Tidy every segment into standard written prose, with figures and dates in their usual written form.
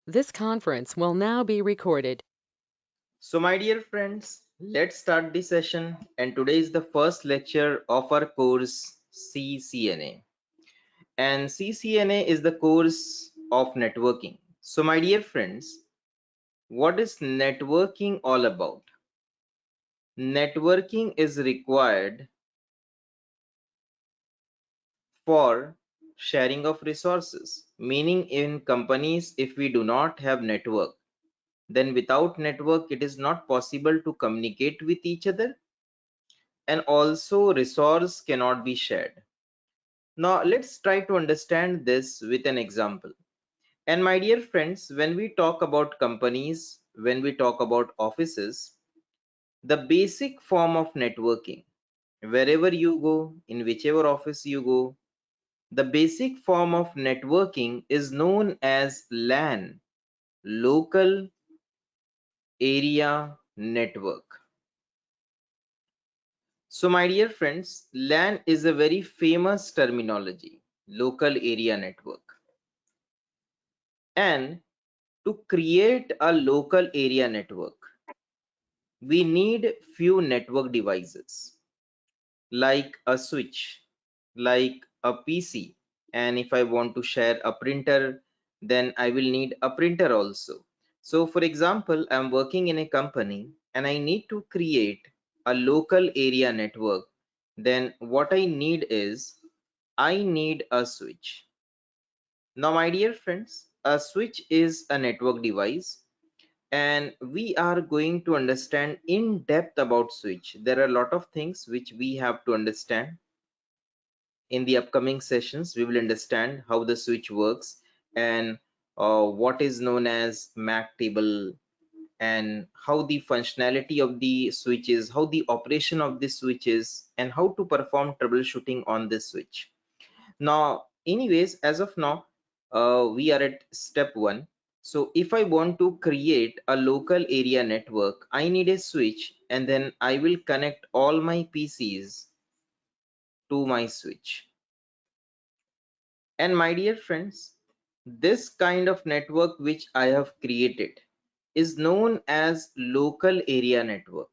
This conference will now be recorded. So my dear friends, let's start the session, and today is the first lecture of our course CCNA, and CCNA is the course of networking. So my dear friends, what is networking all about? Networking is required for sharing of resources, meaning in companies if we do not have network, then without network it is not possible to communicate with each other, and also resource cannot be shared. Now let's try to understand this with an example. And my dear friends, when we talk about companies, when we talk about offices, the basic form of networking, wherever you go, in whichever office you go, the basic form of networking is known as LAN, local area network. So my dear friends, LAN is a very famous terminology, local area network. And to create a local area network, we need few network devices like a switch, like a PC. And if I want to share a printer, then I will need a printer also. So for example, I'm working in a company and I need to create a local area network. Then what I need is I need a switch. Now, my dear friends, a switch is a network device, and we are going to understand in depth about switch. There are a lot of things which we have to understand. In the upcoming sessions we will understand how the switch works, and what is known as MAC table, and how the functionality of the switch is, how the operation of the switch is, and how to perform troubleshooting on this switch. Now anyways, as of now, we are at step 1. So if I want to create a local area network, I need a switch, and then I will connect all my PCs to my switch. And my dear friends, this kind of network which I have created is known as local area network,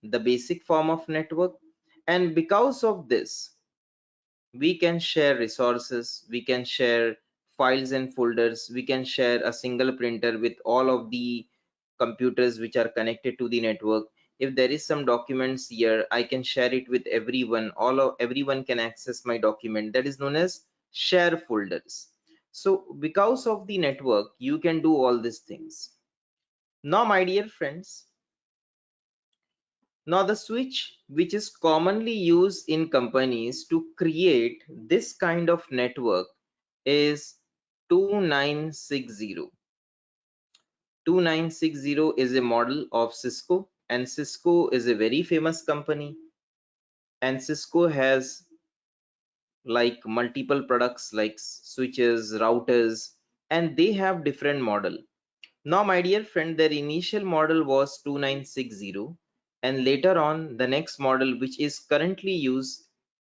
the basic form of network. And because of this, we can share resources, we can share files and folders, we can share a single printer with all of the computers which are connected to the network. If there is some documents here, I can share it with everyone. Everyone can access my document. That is known as share folders. So because of the network, you can do all these things. Now my dear friends, now the switch which is commonly used in companies to create this kind of network is 2960. 2960 is a model of Cisco, and Cisco is a very famous company, and Cisco has like multiple products like switches, routers, and they have different model. Now my dear friend, their initial model was 2960, and later on the next model which is currently used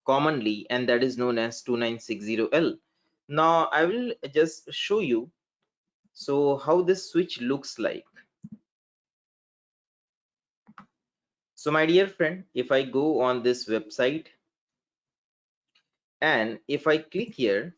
commonly, and that is known as 2960L. Now I will just show you so how this switch looks like. So my dear friend, if I go on this website and if I click here,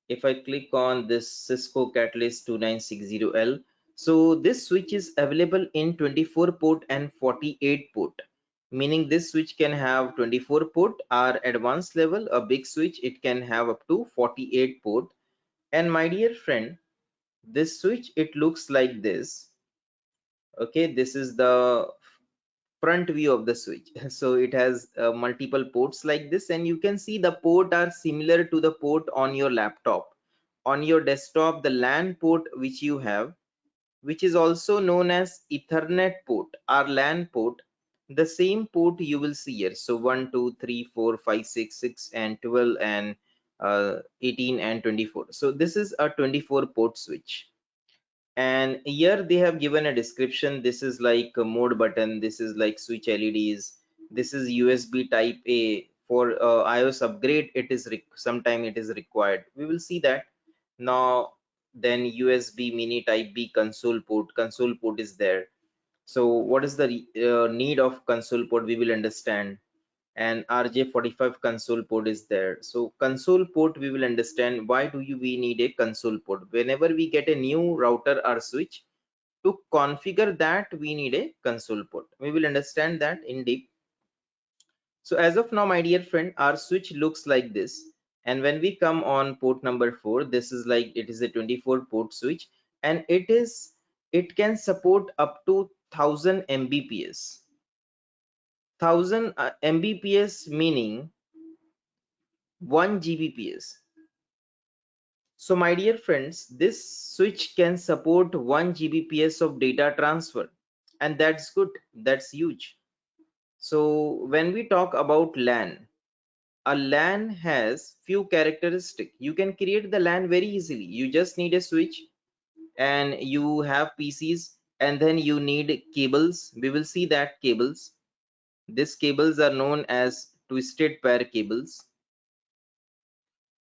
if I click on this Cisco Catalyst 2960L, so this switch is available in 24 port and 48 port, meaning this switch can have 24 port or advanced level, a big switch, it can have up to 48 port. And my dear friend, this switch, it looks like this. Okay, this is the front view of the switch. So it has multiple ports like this, and you can see the port are similar to the port on your laptop. On your desktop, the LAN port which you have, which is also known as Ethernet port or LAN port, the same port you will see here. So 1 2 3 4 5 6 6 and 12 and 18 and 24. So this is a 24 port switch, and here they have given a description. This is like a mode button, this is like switch LEDs, this is USB type A. For iOS upgrade, it is sometime it is required, we will see that. Now then USB mini type B console port is there. So what is the need of console port, we will understand. And RJ45 console port is there. So console port, we will understand why we need a console port. Whenever we get a new router or switch, to configure that we need a console port. We will understand that in deep. So as of now, my dear friend, our switch looks like this. And when we come on port number 4, this is like, it is a 24 port switch, and it can support up to 1000 Mbps. 1000 Mbps meaning 1 Gbps. So my dear friends, this switch can support 1 Gbps of data transfer, and that's good, that's huge. So when we talk about LAN, a LAN has few characteristics. You can create the LAN very easily. You just need a switch, and you have PCs, and then you need cables. We will see that cables. These cables are known as twisted pair cables,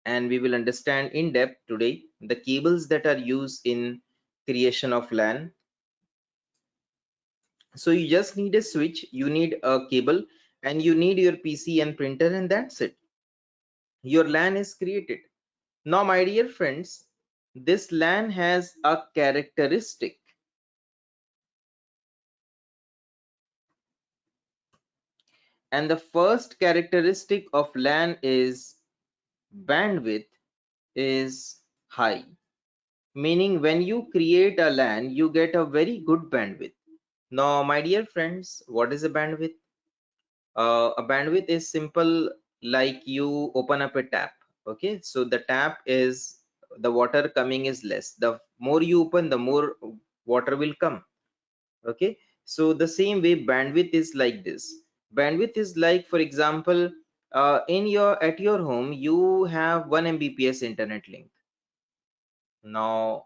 and we will understand in depth today the cables that are used in creation of LAN. So you just need a switch, you need a cable, and you need your PC and printer, and that's it. Your LAN is created. Now, my dear friends, this LAN has a characteristic. And the first characteristic of LAN is bandwidth is high. Meaning when you create a LAN, you get a very good bandwidth. Now, my dear friends, what is a bandwidth? A bandwidth is simple, like you open up a tap. Okay, so the tap is, the water coming is less. The more you open, the more water will come. Okay, so the same way bandwidth is like this. Bandwidth is like, for example, at your home you have 1 Mbps internet link. Now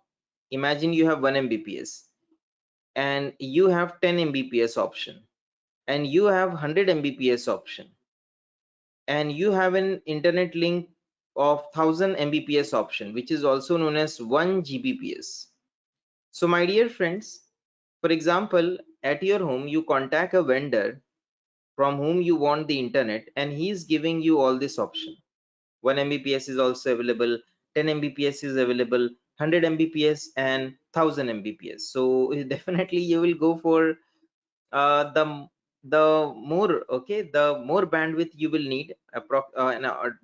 imagine you have 1 Mbps and you have 10 Mbps option, and you have 100 Mbps option, and you have an internet link of 1000 Mbps option, which is also known as 1 Gbps. So my dear friends, for example, at your home you contact a vendor from whom you want the internet, and he is giving you all this option. 1 Mbps is also available, 10 Mbps is available, 100 Mbps and 1000 Mbps. So definitely you will go for the more, okay, the more bandwidth you will need.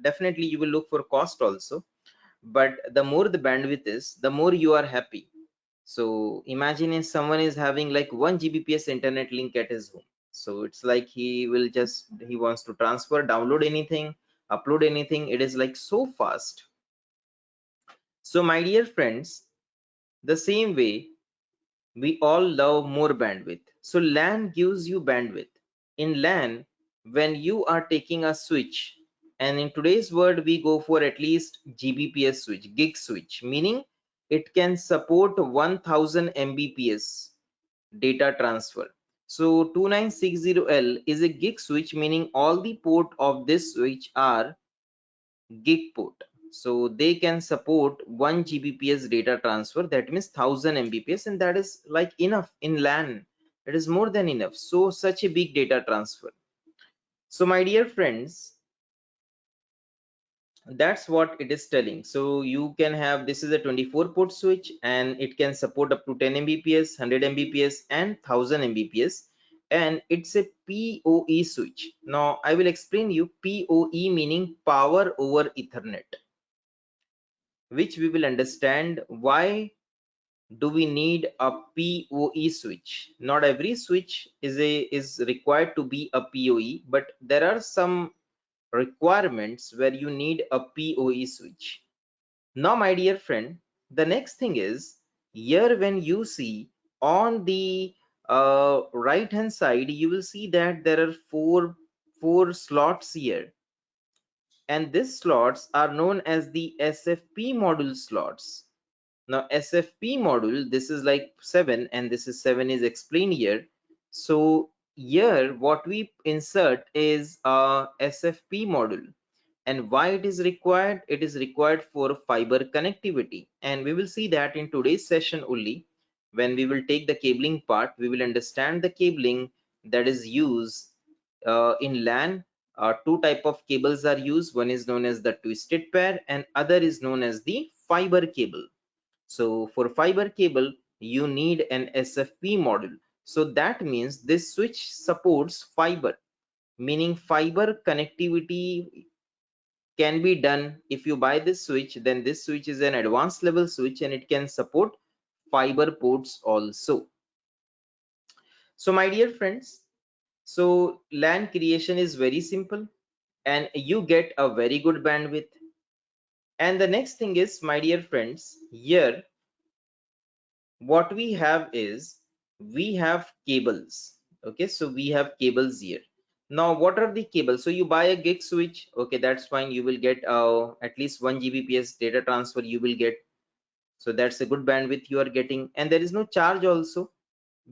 Definitely you will look for cost also, but the more the bandwidth is, the more you are happy. So imagine if someone is having like 1 Gbps internet link at his home. So it's like he wants to transfer, download anything, upload anything. It is like so fast. So my dear friends, the same way we all love more bandwidth. So LAN gives you bandwidth. In LAN, when you are taking a switch, and in today's world, we go for at least Gbps switch, gig switch, meaning it can support 1000 Mbps data transfer. So 2960L is a gig switch, meaning all the port of this switch are gig port. So they can support 1 Gbps data transfer, that means 1000 Mbps, and that is like enough in LAN. It is more than enough. So such a big data transfer. So my dear friends, that's what it is telling. So you can have, this is a 24 port switch, and it can support up to 10 Mbps, 100 Mbps and 1000 Mbps, and it's a PoE switch. Now I will explain you. PoE meaning power over Ethernet, which we will understand why do we need a PoE switch. Not every switch is required to be a PoE, but there are some requirements where you need a PoE switch. Now my dear friend, the next thing is, here when you see on the right hand side, you will see that there are four slots here, and these slots are known as the SFP module slots. Now SFP module, this is like 7, and this is 7 is explained here. So here what we insert is a SFP module, And why it is required? It is required for fiber connectivity, and we will see that in today's session only. When we will take the cabling part, we will understand the cabling that is used in LAN. Two type of cables are used. One is known as the twisted pair and other is known as the fiber cable. So for fiber cable, you need an SFP module. So that means this switch supports fiber, meaning fiber connectivity can be done. If you buy this switch, then this switch is an advanced level switch and it can support fiber ports also. So my dear friends, so LAN creation is very simple and you get a very good bandwidth. And the next thing is, my dear friends, here what we have is we have cables. Okay, so we have cables here. Now what are the cables? So you buy a gig switch, okay, that's fine. You will get at least 1 Gbps data transfer you will get. So that's a good bandwidth you are getting, and there is no charge also,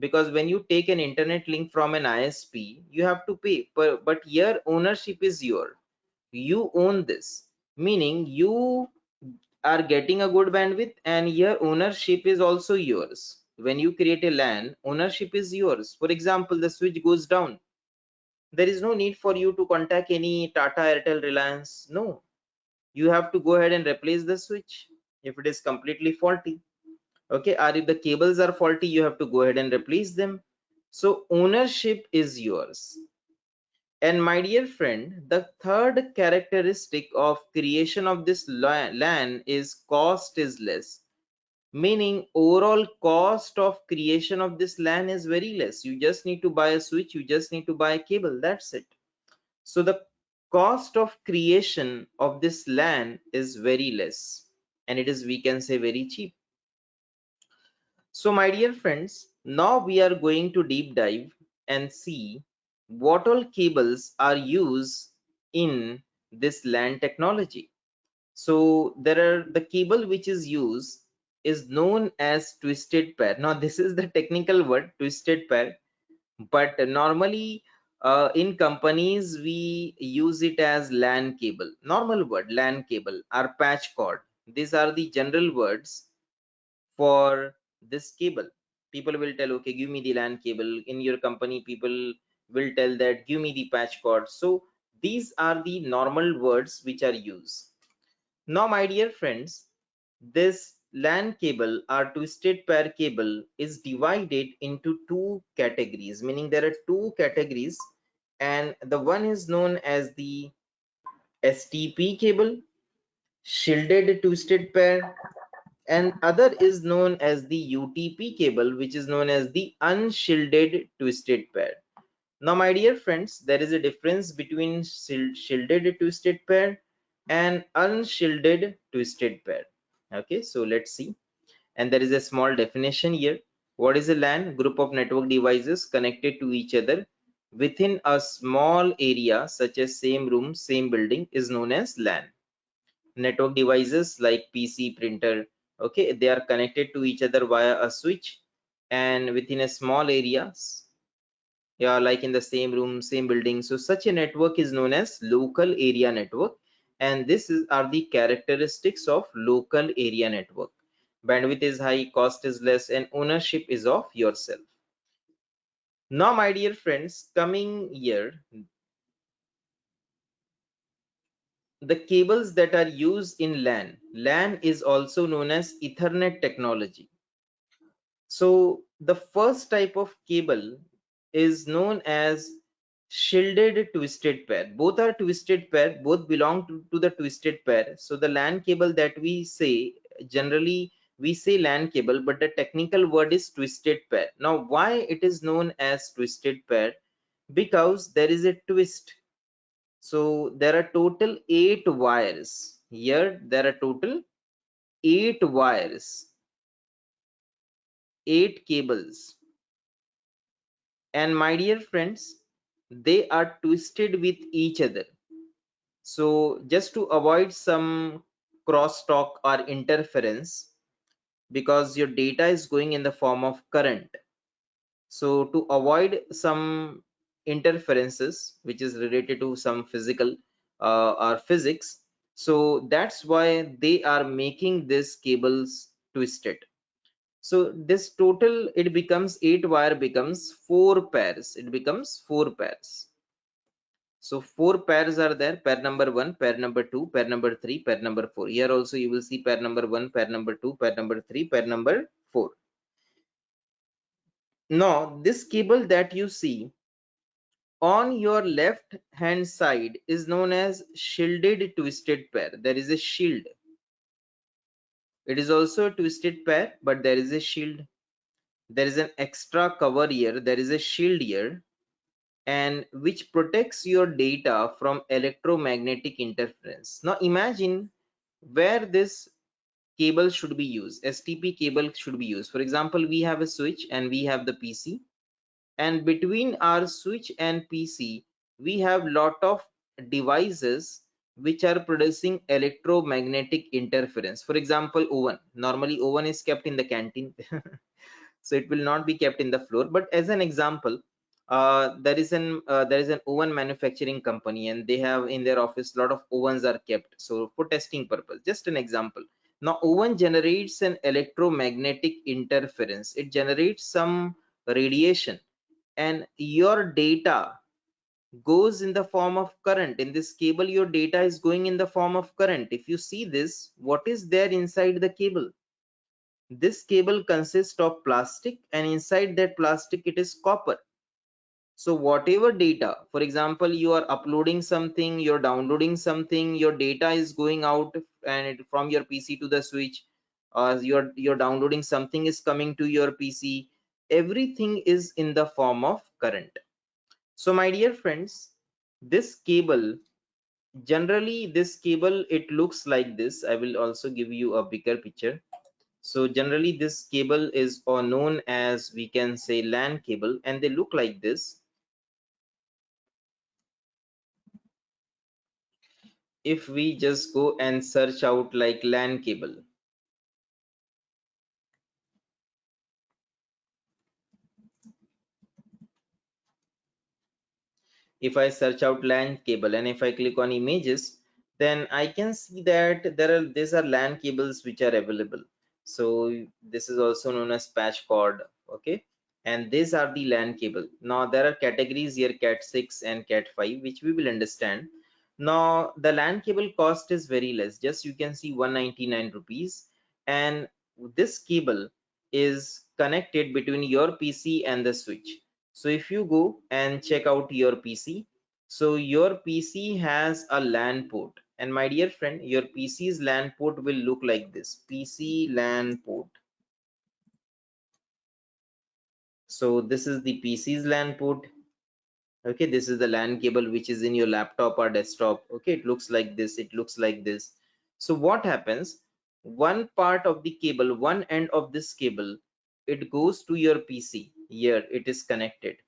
because when you take an internet link from an ISP you have to pay, but here ownership is your, you own this, meaning you are getting a good bandwidth and your ownership is also yours. When you create a LAN, ownership is yours. For example, the switch goes down, there is no need for you to contact any Tata, Airtel, Reliance. No, you have to go ahead and replace the switch if it is completely faulty. Okay, or if the cables are faulty, you have to go ahead and replace them. So ownership is yours. And my dear friend, the third characteristic of creation of this LAN is cost is less, meaning overall cost of creation of this LAN is very less. You just need to buy a switch, you just need to buy a cable, that's it. So the cost of creation of this LAN is very less, and it is, we can say, very cheap. So my dear friends, now we are going to deep dive and see what all cables are used in this LAN technology. So there are, the cable which is used is known as twisted pair. Now this is the technical word, twisted pair, but normally in companies we use it as LAN cable. Normal word, LAN cable or patch cord. These are the general words for this cable. People will tell, okay, give me the LAN cable. In your company, people will tell that give me the patch cord. So these are the normal words which are used. Now my dear friends, this LAN cable or twisted pair cable is divided into two categories, meaning there are two categories, and the one is known as the STP cable, shielded twisted pair, and other is known as the UTP cable, which is known as the unshielded twisted pair. Now my dear friends, there is a difference between shielded twisted pair and unshielded twisted pair. Okay, so let's see. And there is a small definition here. What is a LAN? Group of network devices connected to each other within a small area, such as same room, same building, is known as LAN. Network devices like PC, printer, okay, they are connected to each other via a switch and within a small area, yeah, like in the same room, same building. So such a network is known as local area network, and this is are the characteristics of local area network. Bandwidth is high, cost is less, and ownership is of yourself. Now my dear friends, coming here, the cables that are used in LAN is also known as Ethernet technology. So the first type of cable is known as shielded twisted pair. Both are twisted pair, both belong to the twisted pair. So the LAN cable that we say, generally we say LAN cable, but the technical word is twisted pair. Now why it is known as twisted pair? Because there is a twist. So there are total 8 wires. Here there are total 8 wires, 8 cables. And my dear friends, they are twisted with each other. So just to avoid some crosstalk or interference, because your data is going in the form of current, so to avoid some interferences which is related to some physical, or physics. So that's why they are making this cables twisted. So this total, it becomes 8 wire becomes 4 pairs. It becomes 4 pairs. So 4 pairs are there: pair number 1, pair number 2, pair number 3, pair number 4. Here also you will see pair number 1, pair number 2, pair number 3, pair number 4. Now this cable that you see on your left hand side is known as shielded twisted pair. There is a shield. It is also a twisted pair, but there is a shield. There is an extra cover here. There is a shield here, and which protects your data from electromagnetic interference. Now imagine where this cable should be used. STP cable should be used. For example, we have a switch and we have the PC, and between our switch and PC we have lot of devices which are producing electromagnetic interference. For example, oven. Normally oven is kept in the canteen. So it will not be kept in the floor, but as an example, there is an oven manufacturing company, and they have in their office a lot of ovens are kept, so for testing purpose. Just an example. Now oven generates an electromagnetic interference. It generates some radiation, and your data goes in the form of current. In this cable your data is going in the form of current. If you see this, what is there inside the cable? This cable consists of plastic, and inside that plastic it is copper. So whatever data, for example, you are uploading something, you're downloading something, your data is going out and from your PC to the switch, or you're downloading something is coming to your PC. Everything is in the form of current. So my dear friends, this cable, generally this cable, it looks like this. I will also give you a bigger picture. So generally this cable is known as, we can say, LAN cable, and they look like this. If we just go and search out like LAN cable, if I search out LAN cable and if I click on images, then I can see that these are LAN cables which are available. So this is also known as patch cord, okay? And these are the LAN cable. Now there are categories here, Cat 6 and Cat 5, which we will understand. Now the LAN cable cost is very less. Just you can see 199 rupees, and this cable is connected between your PC and the switch. So if you go and check out your PC, so your PC has a LAN port, and my dear friend, your PC's LAN port will look like this: PC LAN port. So this is the PC's LAN port. Okay, this is the LAN cable which is in your laptop or desktop. Okay, it looks like this, it looks like this. So what happens, one part of the cable, one end of this cable, it goes to your PC. Here it is connected,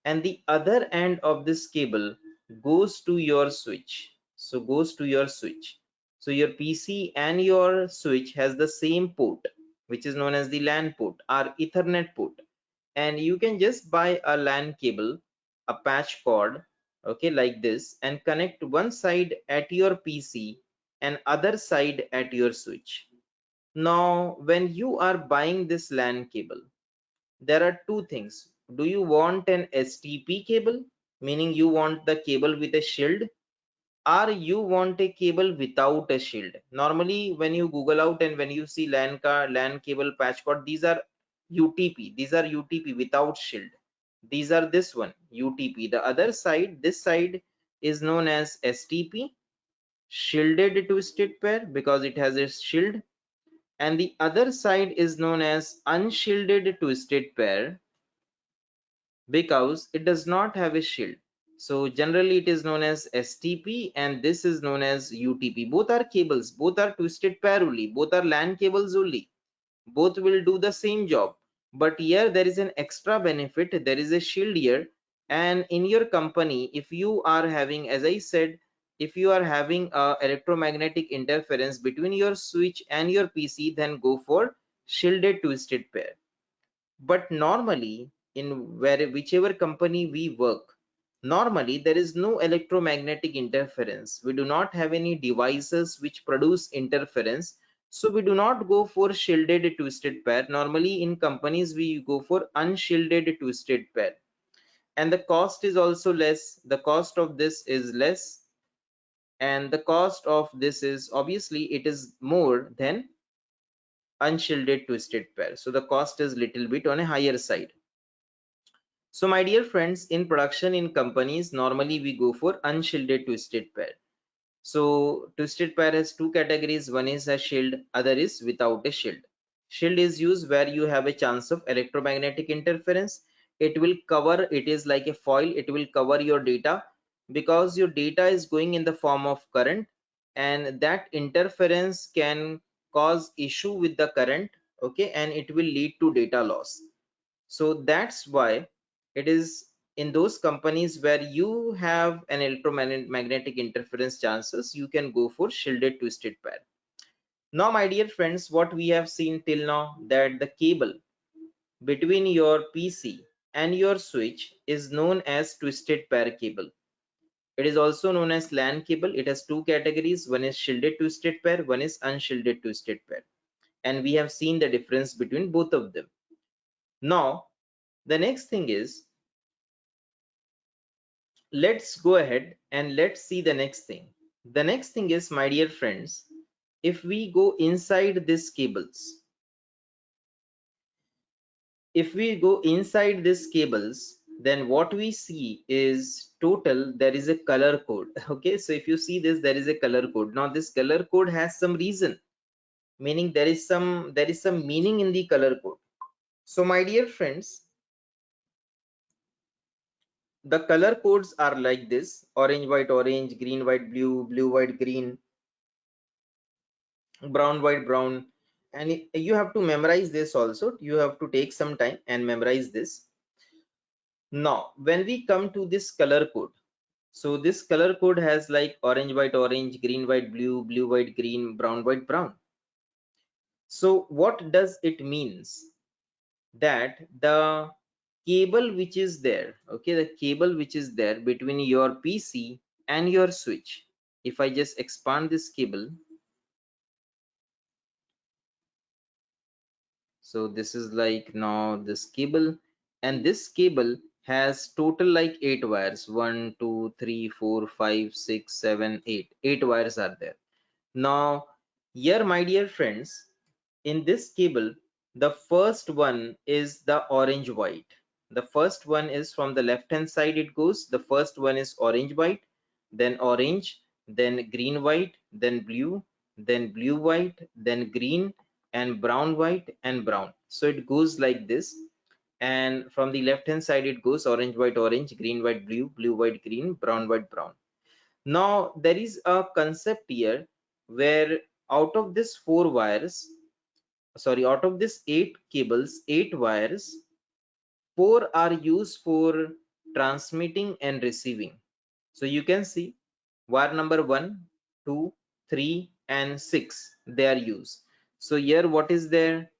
and the other end of this cable goes to your switch. So goes to your switch. So your PC and your switch has the same port, which is known as the LAN port or Ethernet port. And you can just buy a LAN cable, a patch cord, okay, like this, and connect one side at your PC and other side at your switch. Now when you are buying this LAN cable, there are two things. Do you want an STP cable, meaning you want the cable with a shield, or you want a cable without a shield? Normally when you Google out and when you see LAN cable patch cord, these are UTP. These are UTP without shield. These are this one, UTP. The other side, this side, is known as STP, shielded twisted pair, because it has a shield, and the other side is known as unshielded twisted pair, because it does not have a shield. So generally it is known as STP, and this is known as UTP. Both are cables, both are twisted pair only, both are LAN cables only. Both will do the same job. But here there is an extra benefit. There is a shield here. And in your company, if you are having, as I said, if you are having electromagnetic interference between your switch and your PC, then go for shielded twisted pair. But normally in whichever company we work, Normally, there is no electromagnetic interference. We do not have any devices which produce interference. So we do not go for shielded twisted pair. Normally in companies, we go for unshielded twisted pair. And the cost is also less. The cost of this is less. And the cost of this is obviously it is more than unshielded twisted pair. So the cost is little bit on a higher side. So my dear friends, in production in companies, normally we go for unshielded twisted pair. So twisted pair has two categories. One is a shield, other is without a shield. Shield is used where you have a chance of electromagnetic interference. It will cover, it is like a foil, it will cover your data because your data is going in the form of current, and that interference can cause issue with the current, okay, and it will lead to data loss. So that's why it is in those companies where you have an electromagnetic interference chances, you can go for shielded twisted pair. Now, my dear friends, what we have seen till now, that the cable between your PC and your switch is known as twisted pair cable. It is also known as LAN cable. It has two categories. One is shielded twisted pair, one is unshielded twisted pair. And we have seen the difference between both of them. Now, the next thing is, let's go ahead and let's see the next thing. The next thing is, my dear friends, if we go inside these cables, if we go inside these cables, then what we see is total, there is a color code. Okay, so if you see this, there is a color code. Now this color code has some reason, meaning there is some meaning in the color code. So my dear friends, the color codes are like this: orange, white, orange, green, white, blue, blue, white, green, brown, white, brown. And you have to memorize this also. You have to take some time and memorize this. Now when we come to this color code, so this color code has like orange, white, orange, green, white, blue, blue, white, green, brown, white, brown. So what does it means? That the cable which is there, okay, the cable which is there between your PC and your switch, if I just expand this cable, so this is like now this cable, and this cable has total like 8 wires. 1 2 3 4 5 6 7 8 8 wires are there. Now here, my dear friends, in this cable, the first one is the orange white. The first one is from the left hand side, it goes, the first one is orange white, then orange, then green white, then blue white, then green, and brown white, and brown. So it goes like this. And from the left hand side, it goes orange white orange, green white blue, blue white green, brown white brown. Now there is a concept here where out of this 4 wires, sorry, out of this 8 cables, 8 wires, 4 are used for transmitting and receiving. So you can see wire number 1, 2, 3, and 6, they are used. So here what is there?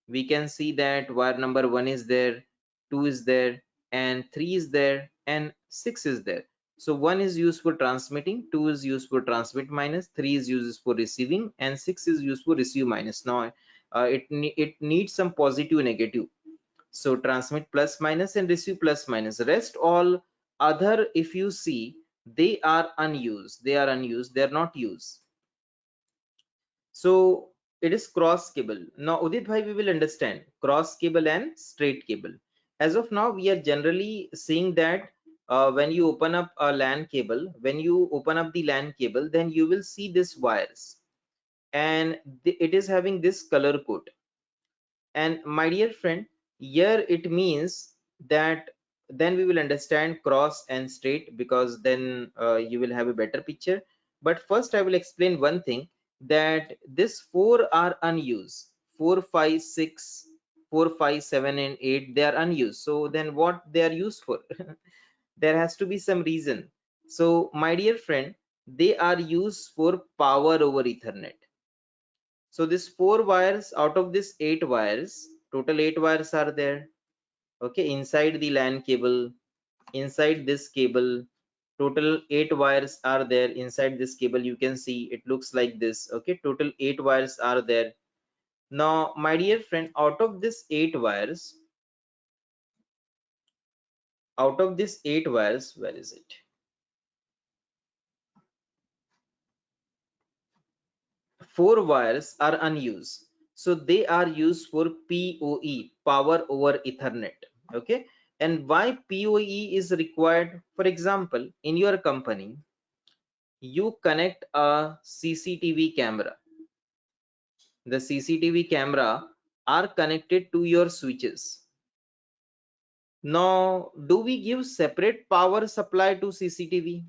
We can see that wire number 1 is there, 2 is there, and 3 is there, and 6 is there. So 1 is used for transmitting, 2 is used for transmit minus, 3 is used for receiving, and 6 is used for receive minus. Now it needs some positive negative. So transmit plus minus and receive plus minus. Rest all other, if you see, they are unused. They are unused. They are not used. So it is cross cable. Now Udit bhai, we will understand cross cable and straight cable. As of now, we are generally seeing that when you open up a LAN cable, when you open up the LAN cable, then you will see this wires, and it is having this color code. And my dear friend, here it means that then we will understand cross and straight, because then you will have a better picture. But first I will explain one thing, that this 4 are unused. 4 5 6 4 5 7 and 8, they are unused. So then what they are used for? There has to be some reason. So my dear friend, they are used for power over Ethernet. So this 4 wires out of this 8 wires, total 8 wires are there, okay, inside the LAN cable. inside this cable. Total 8 wires are there inside this cable. You can see it looks like this. Okay, total 8 wires are there. Now my dear friend, out of this 8 wires, where is it? 4 wires are unused, so they are used for PoE, power over Ethernet. Okay, and why PoE is required? For example, in your company you connect a CCTV camera. The CCTV camera are connected to your switches. Now, do we give separate power supply to CCTV?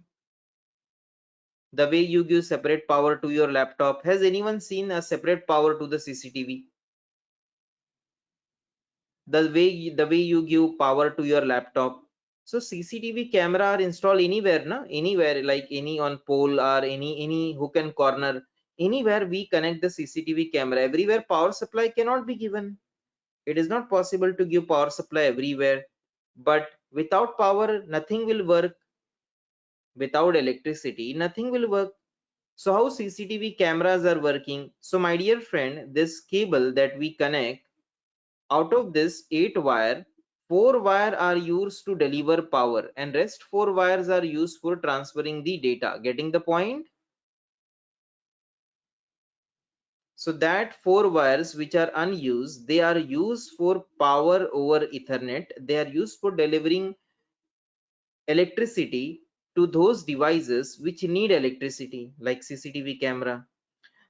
The way you give separate power to your laptop. Has anyone seen a separate power to the CCTV? The way you give power to your laptop. So CCTV camera are installed anywhere, na? Anywhere, like any on pole or any hook and corner. Anywhere we connect the CCTV camera, everywhere power supply cannot be given. It is not possible to give power supply everywhere. But without power, nothing will work. Without electricity, nothing will work. So how CCTV cameras are working? So my dear friend, this cable that we connect, out of this 8 wire, 4 wire are used to deliver power and rest 4 wires are used for transferring the data. Getting the point? So that 4 wires which are unused, they are used for power over Ethernet. They are used for delivering electricity to those devices which need electricity, like CCTV camera.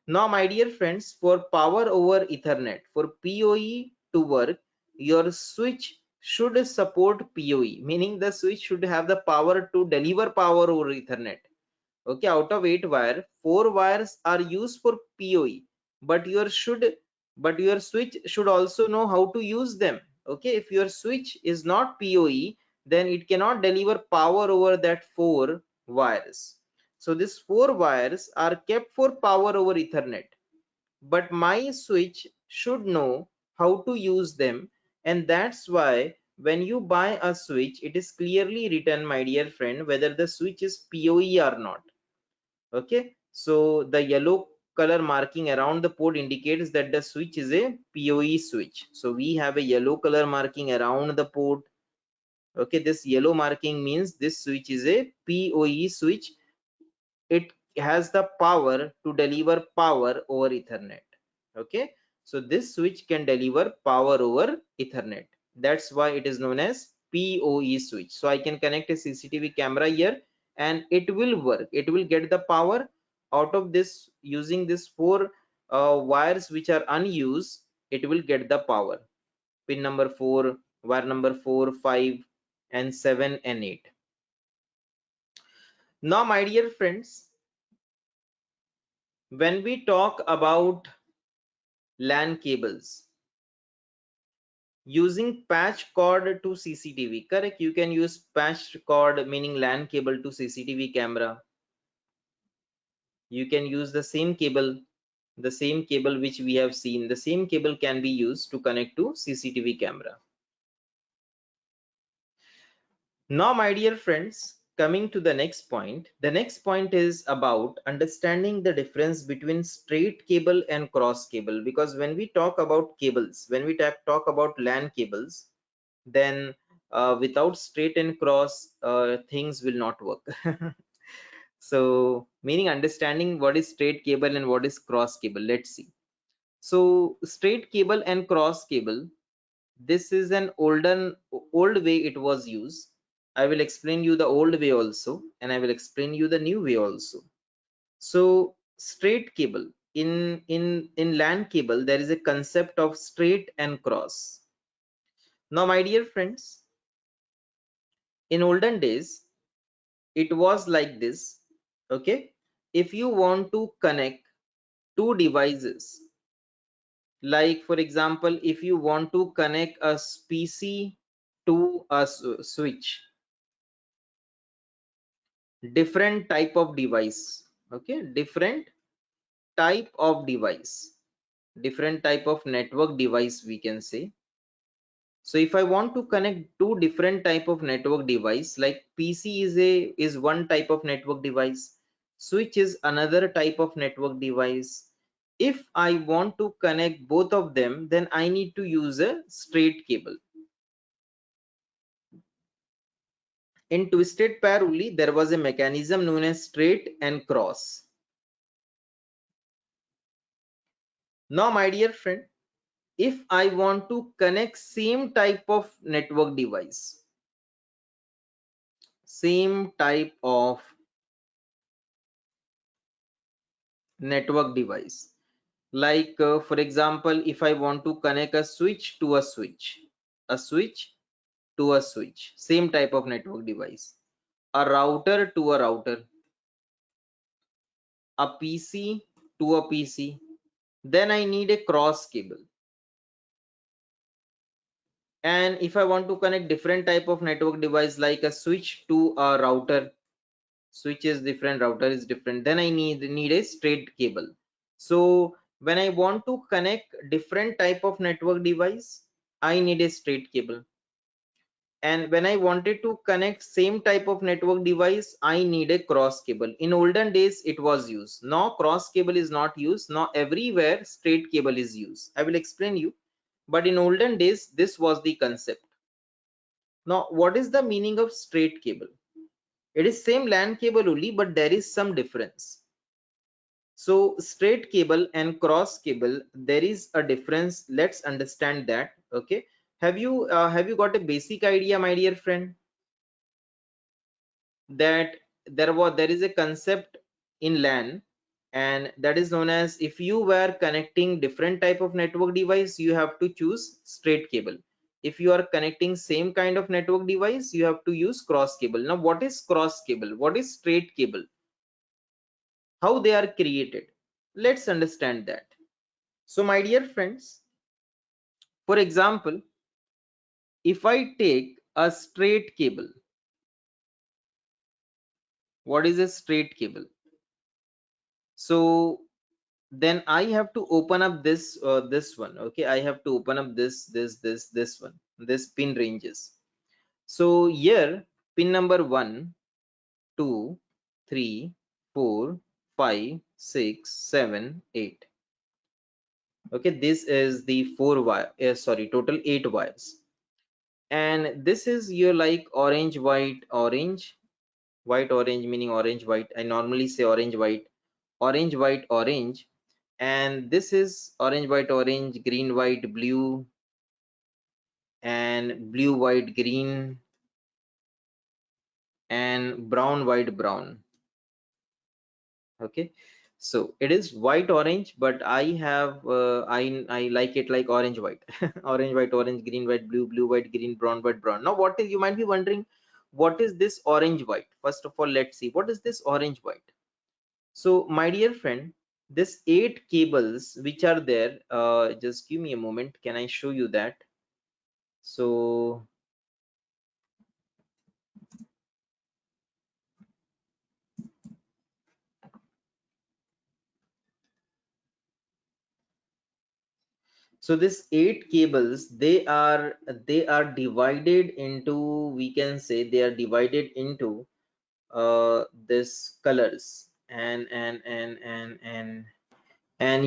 Now, my dear friends, for power over Ethernet, for PoE to work, your switch should support PoE, meaning the switch should have the power to deliver power over Ethernet. Okay, out of 8 wire, 4 wires are used for PoE, but your switch should also know how to use them. Okay, if your switch is not PoE, then it cannot deliver power over that 4 wires. So these 4 wires are kept for power over Ethernet, but my switch should know how to use them, and that's why when you buy a switch, it is clearly written, my dear friend, whether the switch is PoE or not. Okay, so the yellow color marking around the port indicates that the switch is a PoE switch. So we have a yellow color marking around the port. Okay, this yellow marking means this switch is a PoE switch. It has the power to deliver power over Ethernet. Okay, so this switch can deliver power over Ethernet. That's why it is known as PoE switch. So I can connect a CCTV camera here and it will work. It will get the power out of this using this 4 wires which are unused. It will get the power. Pin number 4, wire number 4, 5, and 7 and 8. Now, my dear friends, when we talk about LAN cables, using patch cord to CCTV, correct? You can use patched cord, meaning LAN cable to CCTV camera. You can use the same cable which we have seen. The same cable can be used to connect to CCTV camera. Now, my dear friends, coming to the next point. The next point is about understanding the difference between straight cable and cross cable. Because when we talk about cables, when we talk about LAN cables, then without straight and cross, things will not work. So, meaning understanding what is straight cable and what is cross cable. Let's see. So, straight cable and cross cable, this is an old way it was used. I will explain you the old way also, and I will explain you the new way also. So straight cable, in LAN cable, there is a concept of straight and cross. Now, my dear friends, in olden days it was like this. Okay, if you want to connect two devices, like for example, if you want to connect a PC to a switch, different type of device. Okay, different type of device, different type of network device, we can say. So if I want to connect two different type of network device, like PC is one type of network device, switch is another type of network device. If I want to connect both of them, then I need to use a straight cable. In twisted pair only, there was a mechanism known as straight and cross. Now, my dear friend, if I want to connect same type of network device, same type of network device, like for example, if I want to connect a switch to a switch, a switch to a switch, same type of network device, a router to a router, a PC to a PC, then I need a cross cable. And if I want to connect different type of network device, like a switch to a router, switch is different, router is different, then I need a straight cable. So when I want to connect different type of network device, I need a straight cable. And when I wanted to connect same type of network device, I need a cross cable. In olden days it was used, now cross cable is not used, now everywhere straight cable is used. I will explain you, but in olden days this was the concept. Now what is the meaning of straight cable? It is same LAN cable only, but there is some difference. So straight cable and cross cable, there is a difference. Let's understand that. Okay, have you got a basic idea, my dear friend, that there is a concept in LAN, and that is known as, if you were connecting different type of network device, you have to choose straight cable. If you are connecting same kind of network device, you have to use cross cable. Now what is cross cable, what is straight cable, how they are created? Let's understand that. So my dear friends, for example, if I take a straight cable, what is a straight cable? So then I have to open up this one. Okay, I have to open up this one, this pin ranges. So here, pin number 1, 2, 3, 4, 5, 6, 7, 8. Okay, this is the 4 wire, sorry, total 8 wires. And this is your like orange, white, orange, white, orange, meaning orange, white. I normally say orange, white, orange, white, orange. And this is orange, white, orange, green, white, blue, and blue, white, green, and brown, white, brown. Okay, so it is white, orange, but I have I like it like orange, white. Orange, white, orange, green, white, blue, blue, white, green, brown, white, brown. Now what is, you might be wondering, what is this orange, white? First of all, let's see what is this orange, white. So my dear friend, this 8 cables which are there, just give me a moment, can I show you that? So this 8 cables, they are divided into, we can say they are divided into this colors, and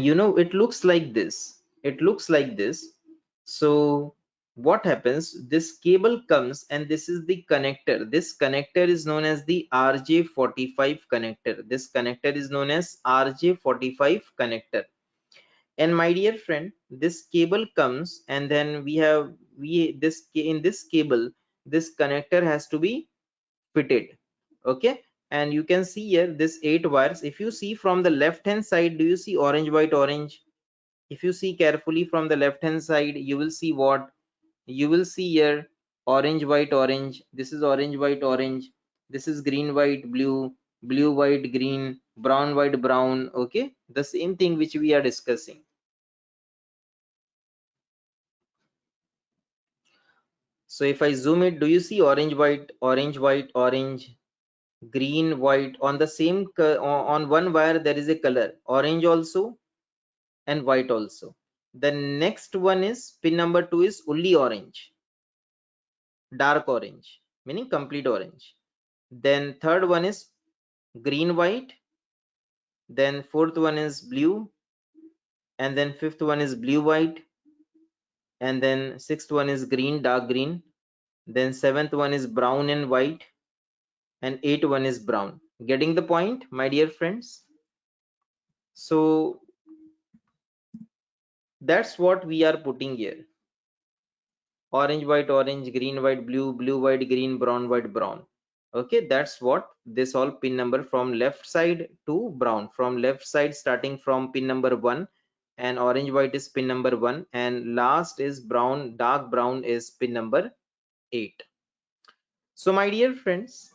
you know, it looks like this, it looks like this. So what happens, this cable comes, and this is the connector. This connector is known as the RJ45 connector. This connector is known as RJ45 connector. And my dear friend, this cable comes, and then we this in this cable, this connector has to be fitted. Okay, and you can see here this 8 wires. If you see from the left hand side, do you see orange, white, orange? If you see carefully from the left hand side, you will see what? You will see here orange, white, orange. This is orange, white, orange. This is green, white, blue, blue, white, green, brown, white, brown. Okay, the same thing which we are discussing. So if I zoom it, do you see orange, white, orange, white, orange, green, white? On the same on one wire there is a color orange also and white also. The next one is pin number 2 is only orange. dark orange, meaning complete orange. Then third one is green white, then fourth one is blue, and then fifth one is blue white, and then sixth one is green dark green, then seventh one is brown and white, and eighth one is brown. Getting the point, my dear friends? So that's what we are putting here: orange white orange, green white blue, blue white green, brown white brown. Okay, that's what this all pin number from left side to brown, from left side starting from pin number 1, and orange white is pin number 1, and last is brown dark brown is pin number 8. So my dear friends,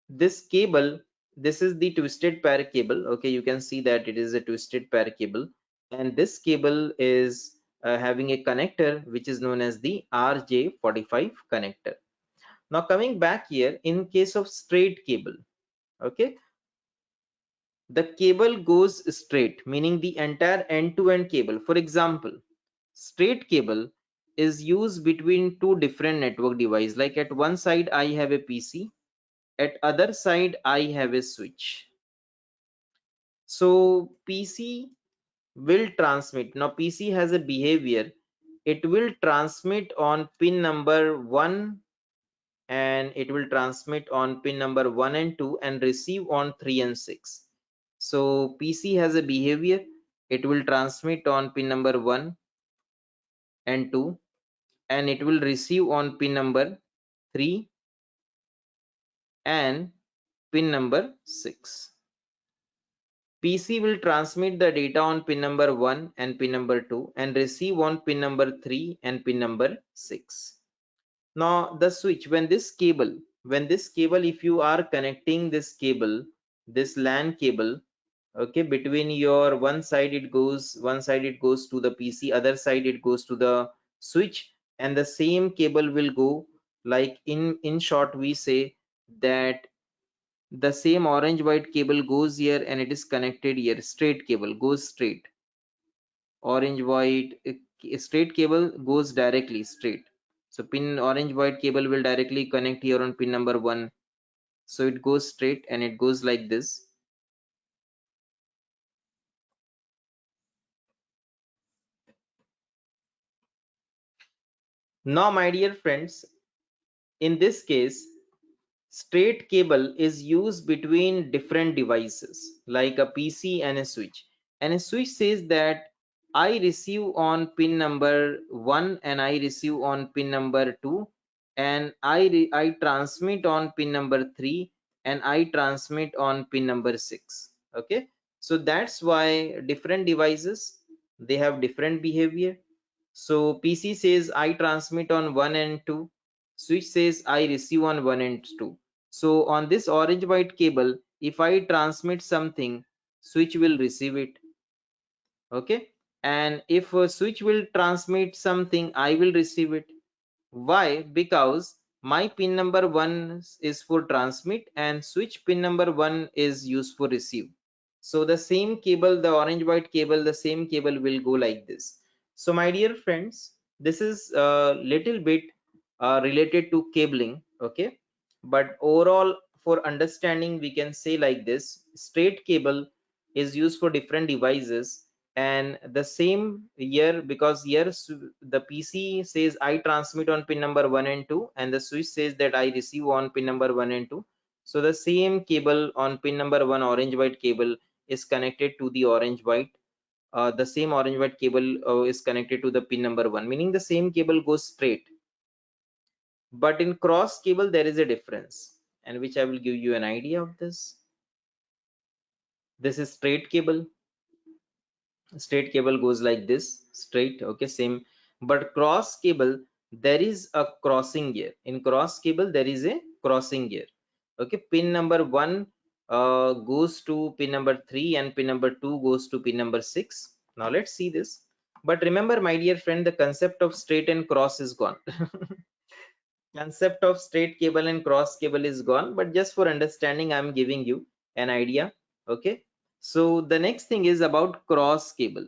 this cable, this is the twisted pair cable. Okay, you can see that it is a twisted pair cable, and this cable is having a connector which is known as the RJ45 connector. Now coming back here, in case of straight cable, okay, the cable goes straight, meaning the entire end-to-end cable. For example, straight cable is used between two different network devices. Like at one side I have a PC, at other side I have a switch. So PC will transmit. Now PC has a behavior. It will transmit on pin number 1, and it will transmit on pin number 1 and 2 and receive on 3 and 6. So PC has a behavior. It will transmit on pin number 1 and 2, and it will receive on pin number 3 and pin number 6. PC will transmit the data on pin number 1 and pin number 2 and receive on pin number 3 and pin number 6. Now the switch, when this cable, if you are connecting this cable, this LAN cable, okay, between your one side it goes to the PC, other side it goes to the switch, and the same cable will go, like in short we say that the same orange white cable goes here and it is connected here. Straight cable goes straight, orange white straight cable goes directly straight. So pin orange white cable will directly connect here on pin number 1, so it goes straight and it goes like this. Now my dear friends, in this case, straight cable is used between different devices like a PC and a switch. And a switch says that I receive on pin number 1 and I receive on pin number 2, and I transmit on pin number 3 and I transmit on pin number 6. Okay, so that's why different devices, they have different behavior. So PC says I transmit on 1 and 2, switch says I receive on 1 and 2. So on this orange white cable, if I transmit something, switch will receive it. Okay, and if a switch will transmit something, I will receive it. Why? Because my pin number 1 is for transmit and switch pin number 1 is used for receive. So the same cable, the orange white cable, the same cable will go like this. So my dear friends, this is a little bit related to cabling. Okay, but overall for understanding we can say like this: straight cable is used for different devices, and the same here, because here the PC says I transmit on pin number 1 and 2 and the switch says that I receive on pin number 1 and 2. So the same cable on pin number 1, orange white cable, is connected to the orange white. The same orange white cable is connected to the pin number 1, meaning the same cable goes straight. But in cross cable there is a difference, and which I will give you an idea of this. This is straight cable. Straight cable goes like this, straight, okay, same. But cross cable, there is a crossing gear. In cross cable there is a crossing gear. Okay, pin number 1 goes to pin number 3 and pin number 2 goes to pin number 6. Now let's see this. But remember my dear friend, the concept of straight and cross is gone. Concept of straight cable and cross cable is gone, but just for understanding I'm giving you an idea. Okay, so the next thing is about cross cable.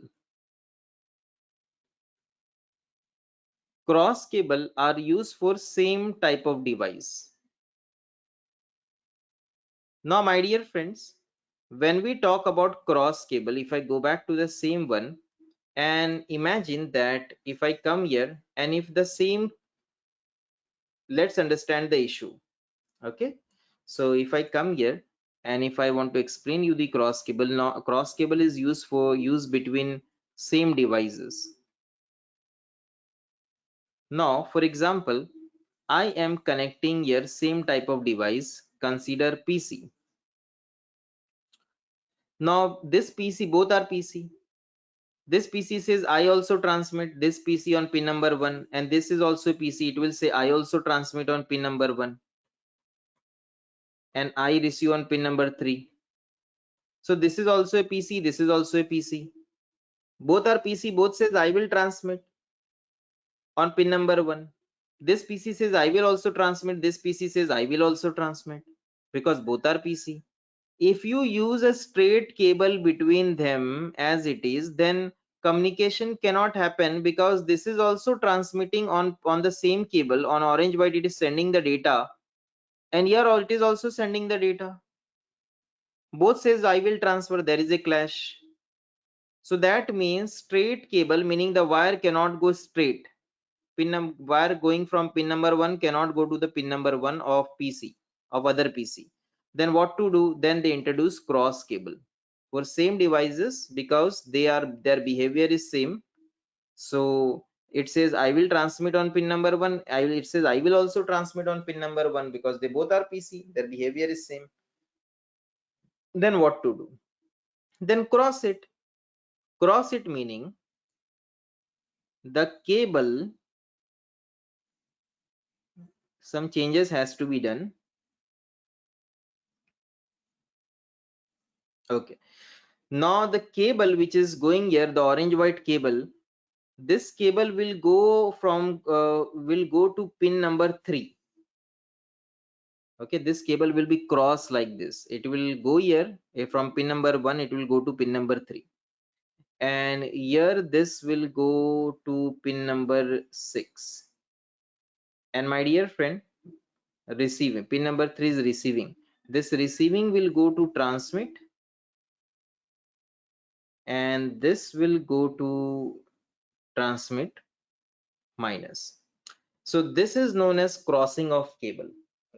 cross cable are used for same type of device. Now, my dear friends, when we talk about cross cable, if I go back to the same one and imagine that if I come here and if the same, let's understand the issue. Okay, so if I come here and if I want to explain you the cross cable, now cross cable is used for use between same devices. Now, for example, I am connecting here same type of device, consider PC. Now this PC, both are PC. This PC says I also transmit this PC on pin number 1, and this is also PC, it will say I also transmit on pin number 1 and I receive on pin number 3. So this is also a PC, this is also a PC. Both are PC, both says I will transmit on pin number 1. This PC says I will also transmit, this PC says I will also transmit, because both are PC. If you use a straight cable between them as it is, then communication cannot happen, because this is also transmitting on the same cable. On orange white it is sending the data, and here it is also sending the data. Both says I will transfer, there is a clash. So that means straight cable, meaning the wire cannot go straight. Wire going from pin number 1 cannot go to the pin number 1 of PC, of other PC. Then what to do? Then they introduce cross cable for same devices, because their behavior is same. So it says I will transmit on pin number 1, it says I will also transmit on pin number 1, because they both are PC, their behavior is same. Then what to do? Then cross it. Cross it meaning the cable, some changes has to be done. Okay, now the cable which is going here, the orange white cable, this cable will go from will go to pin number 3. Okay, this cable will be crossed like this. It will go here from pin number 1, it will go to pin number 3, and here this will go to pin number 6. And my dear friend, receiving pin number 3 is receiving. This receiving will go to transmit, and this will go to transmit minus. So this is known as crossing of cable.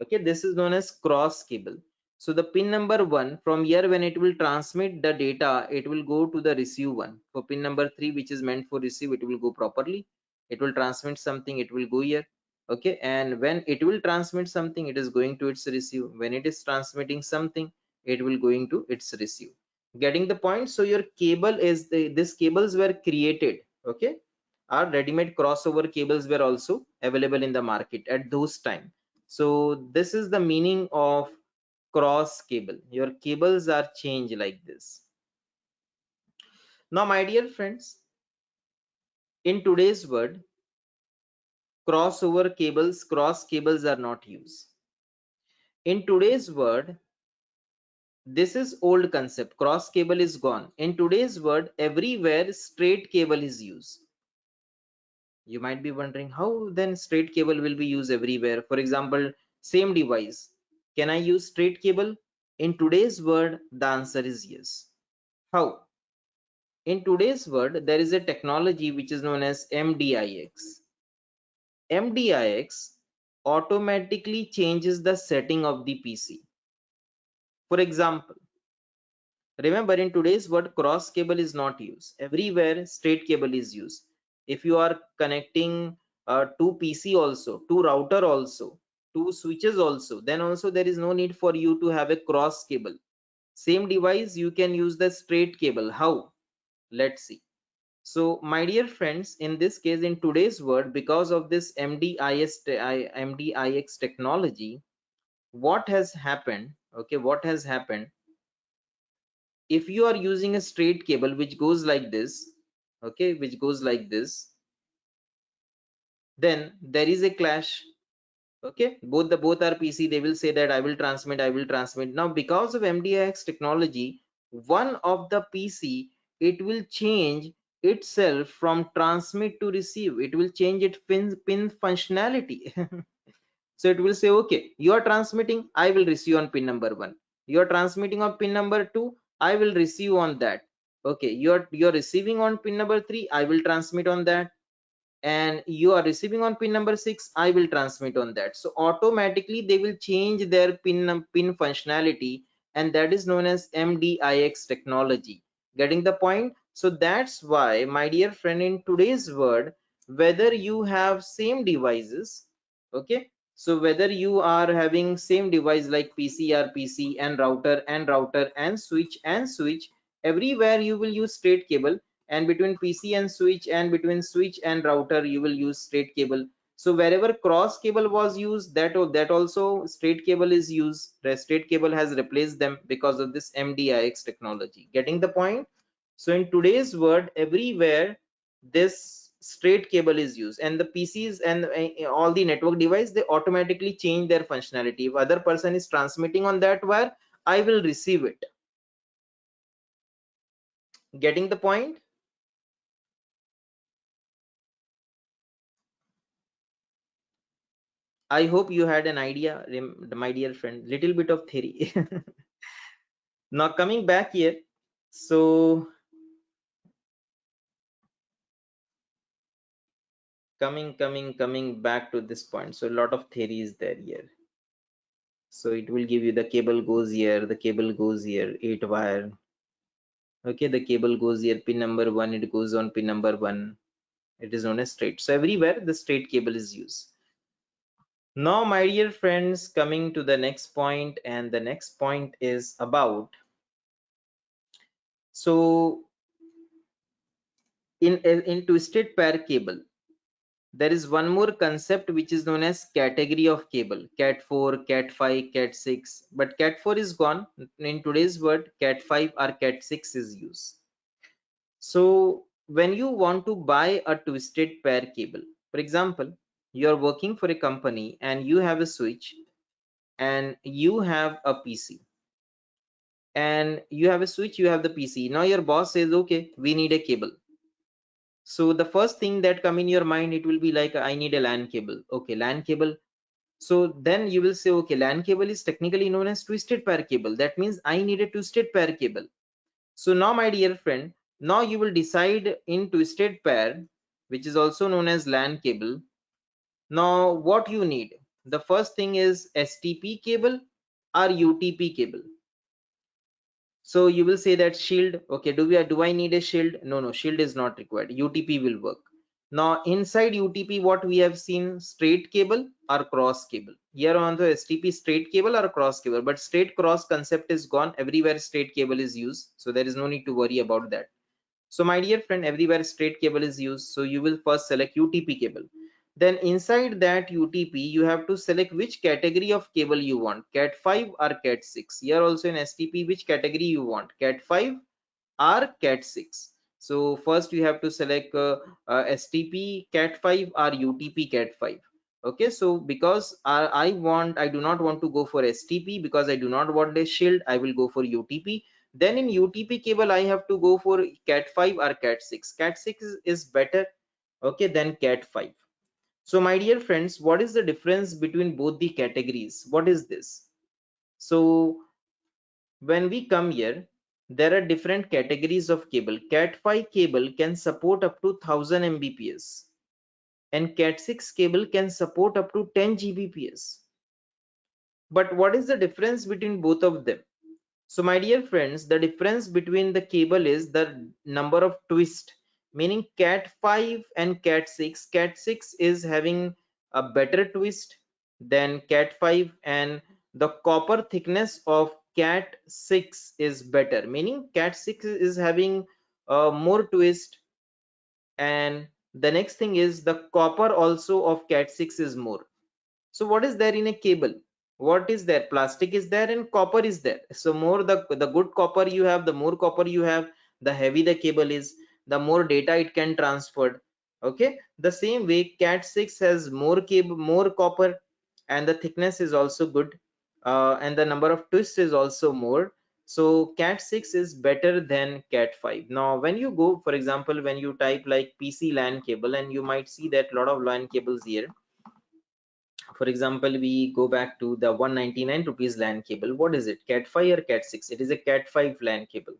Okay, this is known as cross cable. So the pin number 1, from here when it will transmit the data, it will go to the receive one. For pin number 3, which is meant for receive, it will go properly. It will transmit something, it will go here. Okay, and when it will transmit something, it is going to its receive. When it is transmitting something, it will going to its receive. Getting the point? So your cable is these cables were created. Okay, our ready-made crossover cables were also available in the market at those time. So this is the meaning of cross cable. Your cables are changed like this. Now my dear friends, in today's world, cross cables are not used. In today's world, this is old concept, cross cable is gone. In today's world, everywhere straight cable is used. You might be wondering, how then straight cable will be used everywhere? For example, same device, can I use straight cable? In today's world, the answer is yes. How? In today's world, there is a technology which is known as MDIX. MDIX automatically changes the setting of the PC. For example, remember, in today's world, cross cable is not used. Everywhere straight cable is used. If you are connecting two PC also, two router also, two switches also, then also there is no need for you to have a cross cable. Same device, you can use the straight cable. How? Let's see. So my dear friends, in this case, in today's world, because of this MDIX technology, what has happened? Okay, what has happened? If you are using a straight cable which goes like this, okay, which goes like this, then there is a clash. Okay, both are PC, they will say that I will transmit. Now because of MDIX technology, one of the PC, it will change itself from transmit to receive. It will change its pin functionality. So it will say, okay, you are transmitting, I will receive on pin number 1. You are transmitting on pin number 2, I will receive on that. Okay, you're receiving on pin number 3, I will transmit on that. And you are receiving on pin number 6, I will transmit on that. So automatically they will change their pin functionality, and that is known as MDIX technology. Getting the point? So that's why, my dear friend, in today's world, whether you have same devices, okay, so whether you are having same device like PC or PC and router and router and switch, everywhere you will use straight cable, and between PC and switch and between switch and router you will use straight cable. So wherever cross cable was used, that also straight cable is used. The straight cable has replaced them because of this MDIX technology. Getting the point? So in today's world, everywhere this straight cable is used, and the PCs and all the network device, they automatically change their functionality. If other person is transmitting on that wire, I will receive it. Getting the point? I hope you had an idea, my dear friend. Little bit of theory. Now coming back here, so coming back to this point. So a lot of theory is there here. So it will give you the cable goes here, the cable goes here, 8 wire. Okay, the cable goes here, pin number 1, it goes on pin number 1. It is known as straight. So everywhere the straight cable is used. Now, my dear friends, coming to the next point, and the next point is about, so in twisted pair cable, there is one more concept which is known as category of cable: cat 4, cat 5, cat 6. But cat 4 is gone. In today's world, cat 5 or cat 6 is used. So when you want to buy a twisted pair cable, for example, you are working for a company and you have a switch and you have a PC, and you have a switch, you have the PC. Now your boss says, okay, we need a cable. So the first thing that come in your mind, it will be like, I need a LAN cable. Okay, LAN cable. So then you will say, okay, LAN cable is technically known as twisted pair cable. That means I need a twisted pair cable. So now, my dear friend, now you will decide in twisted pair, which is also known as LAN cable. Now what you need? The first thing is STP cable or UTP cable. So you will say that shield. Okay, do I need a shield? No, shield is not required. UTP will work. Now inside UTP, what we have seen, straight cable or cross cable. Here on the STP, straight cable or cross cable, but straight cross concept is gone. Everywhere straight cable is used, so there is no need to worry about that. So my dear friend, everywhere straight cable is used, so you will first select UTP cable. Then inside that UTP, you have to select which category of cable you want, cat 5 or cat 6. Here also in STP, which category you want, cat 5 or cat 6. So first you have to select STP cat 5 or UTP cat 5. Okay, so because I do not want to go for STP because I do not want a shield, I will go for UTP. Then in UTP cable, I have to go for cat 5 or cat 6. Cat 6 is better, okay, than cat 5. So my dear friends, what is the difference between both the categories? What is this? So when we come here, there are different categories of cable. Cat 5 cable can support up to 1000 Mbps, and cat 6 cable can support up to 10 Gbps. But what is the difference between both of them? So my dear friends, the difference between the cable is the number of twist, meaning cat 5 and cat 6. Cat 6 is having a better twist than cat 5, and the copper thickness of cat 6 is better, meaning cat 6 is having more twist. And the next thing is the copper also of cat 6 is more. So what is there in a cable? What is there? Plastic is there and copper is there. So more the good copper you have, the more copper you have, the heavy the cable is, the more data it can transfer. Okay, the same way cat 6 has more cable, more copper, and the thickness is also good, and the number of twists is also more. So cat 6 is better than cat 5. Now when you go, for example, when you type like PC LAN cable, and you might see that a lot of LAN cables here. For example, we go back to the 199 rupees LAN cable. What is it, cat 5 or cat 6? It is a cat 5 LAN cable.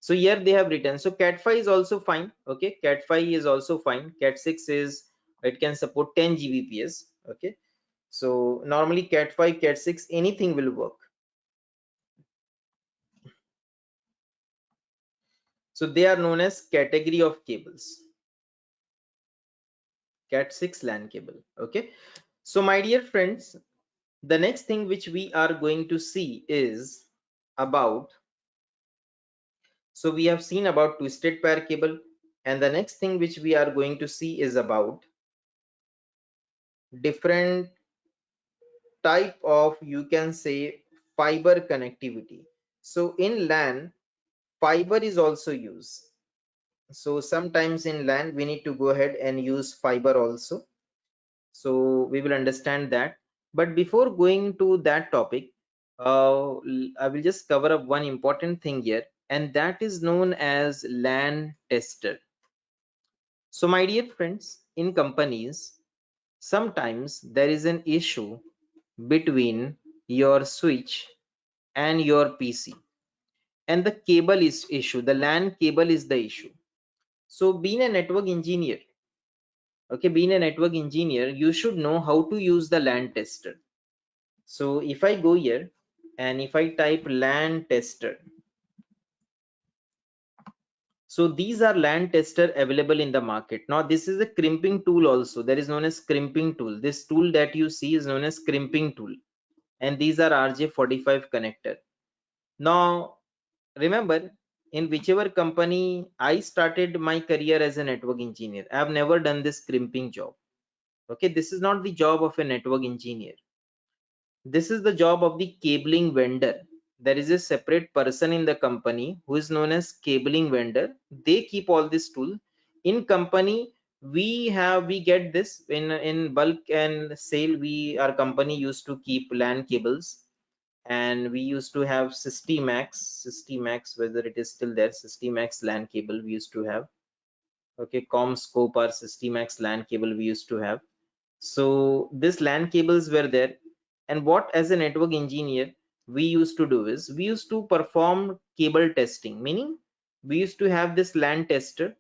So here they have written, so cat 5 is also fine. Okay, cat 5 is also fine. Cat 6 is, it can support 10 Gbps. Okay, so normally cat 5, cat 6, anything will work. So they are known as category of cables. Cat 6 LAN cable. Okay, so my dear friends, the next thing which we are going to see is about, so we have seen about twisted pair cable, and the next thing which we are going to see is about different type of, you can say, fiber connectivity. So in LAN, fiber is also used. So sometimes in LAN we need to go ahead and use fiber also. So we will understand that. But before going to that topic, I will just cover up one important thing here, and that is known as LAN tester. So my dear friends, in companies, sometimes there is an issue between your switch and your PC, and the cable is issue, the LAN cable is the issue. So being a network engineer, okay, being a network engineer, you should know how to use the LAN tester. So if I go here and if I type LAN tester, so these are LAN tester available in the market. Now this is a crimping tool also, that is known as crimping tool. This tool that you see is known as crimping tool, and these are RJ45 connector. Now remember, in whichever company I started my career as a network engineer, I have never done this crimping job. Okay, this is not the job of a network engineer. This is the job of the cabling vendor. There is a separate person in the company who is known as cabling vendor. They keep all this tool in company. We get this in bulk and sale. Our company used to keep LAN cables, and we used to have Systimax, whether it is still there, Systimax LAN cable we used to have. Okay, ComScope or Systimax LAN cable we used to have. So this LAN cables were there, and what as a network engineer we used to do is we used to perform cable testing, meaning we used to have this LAN tester,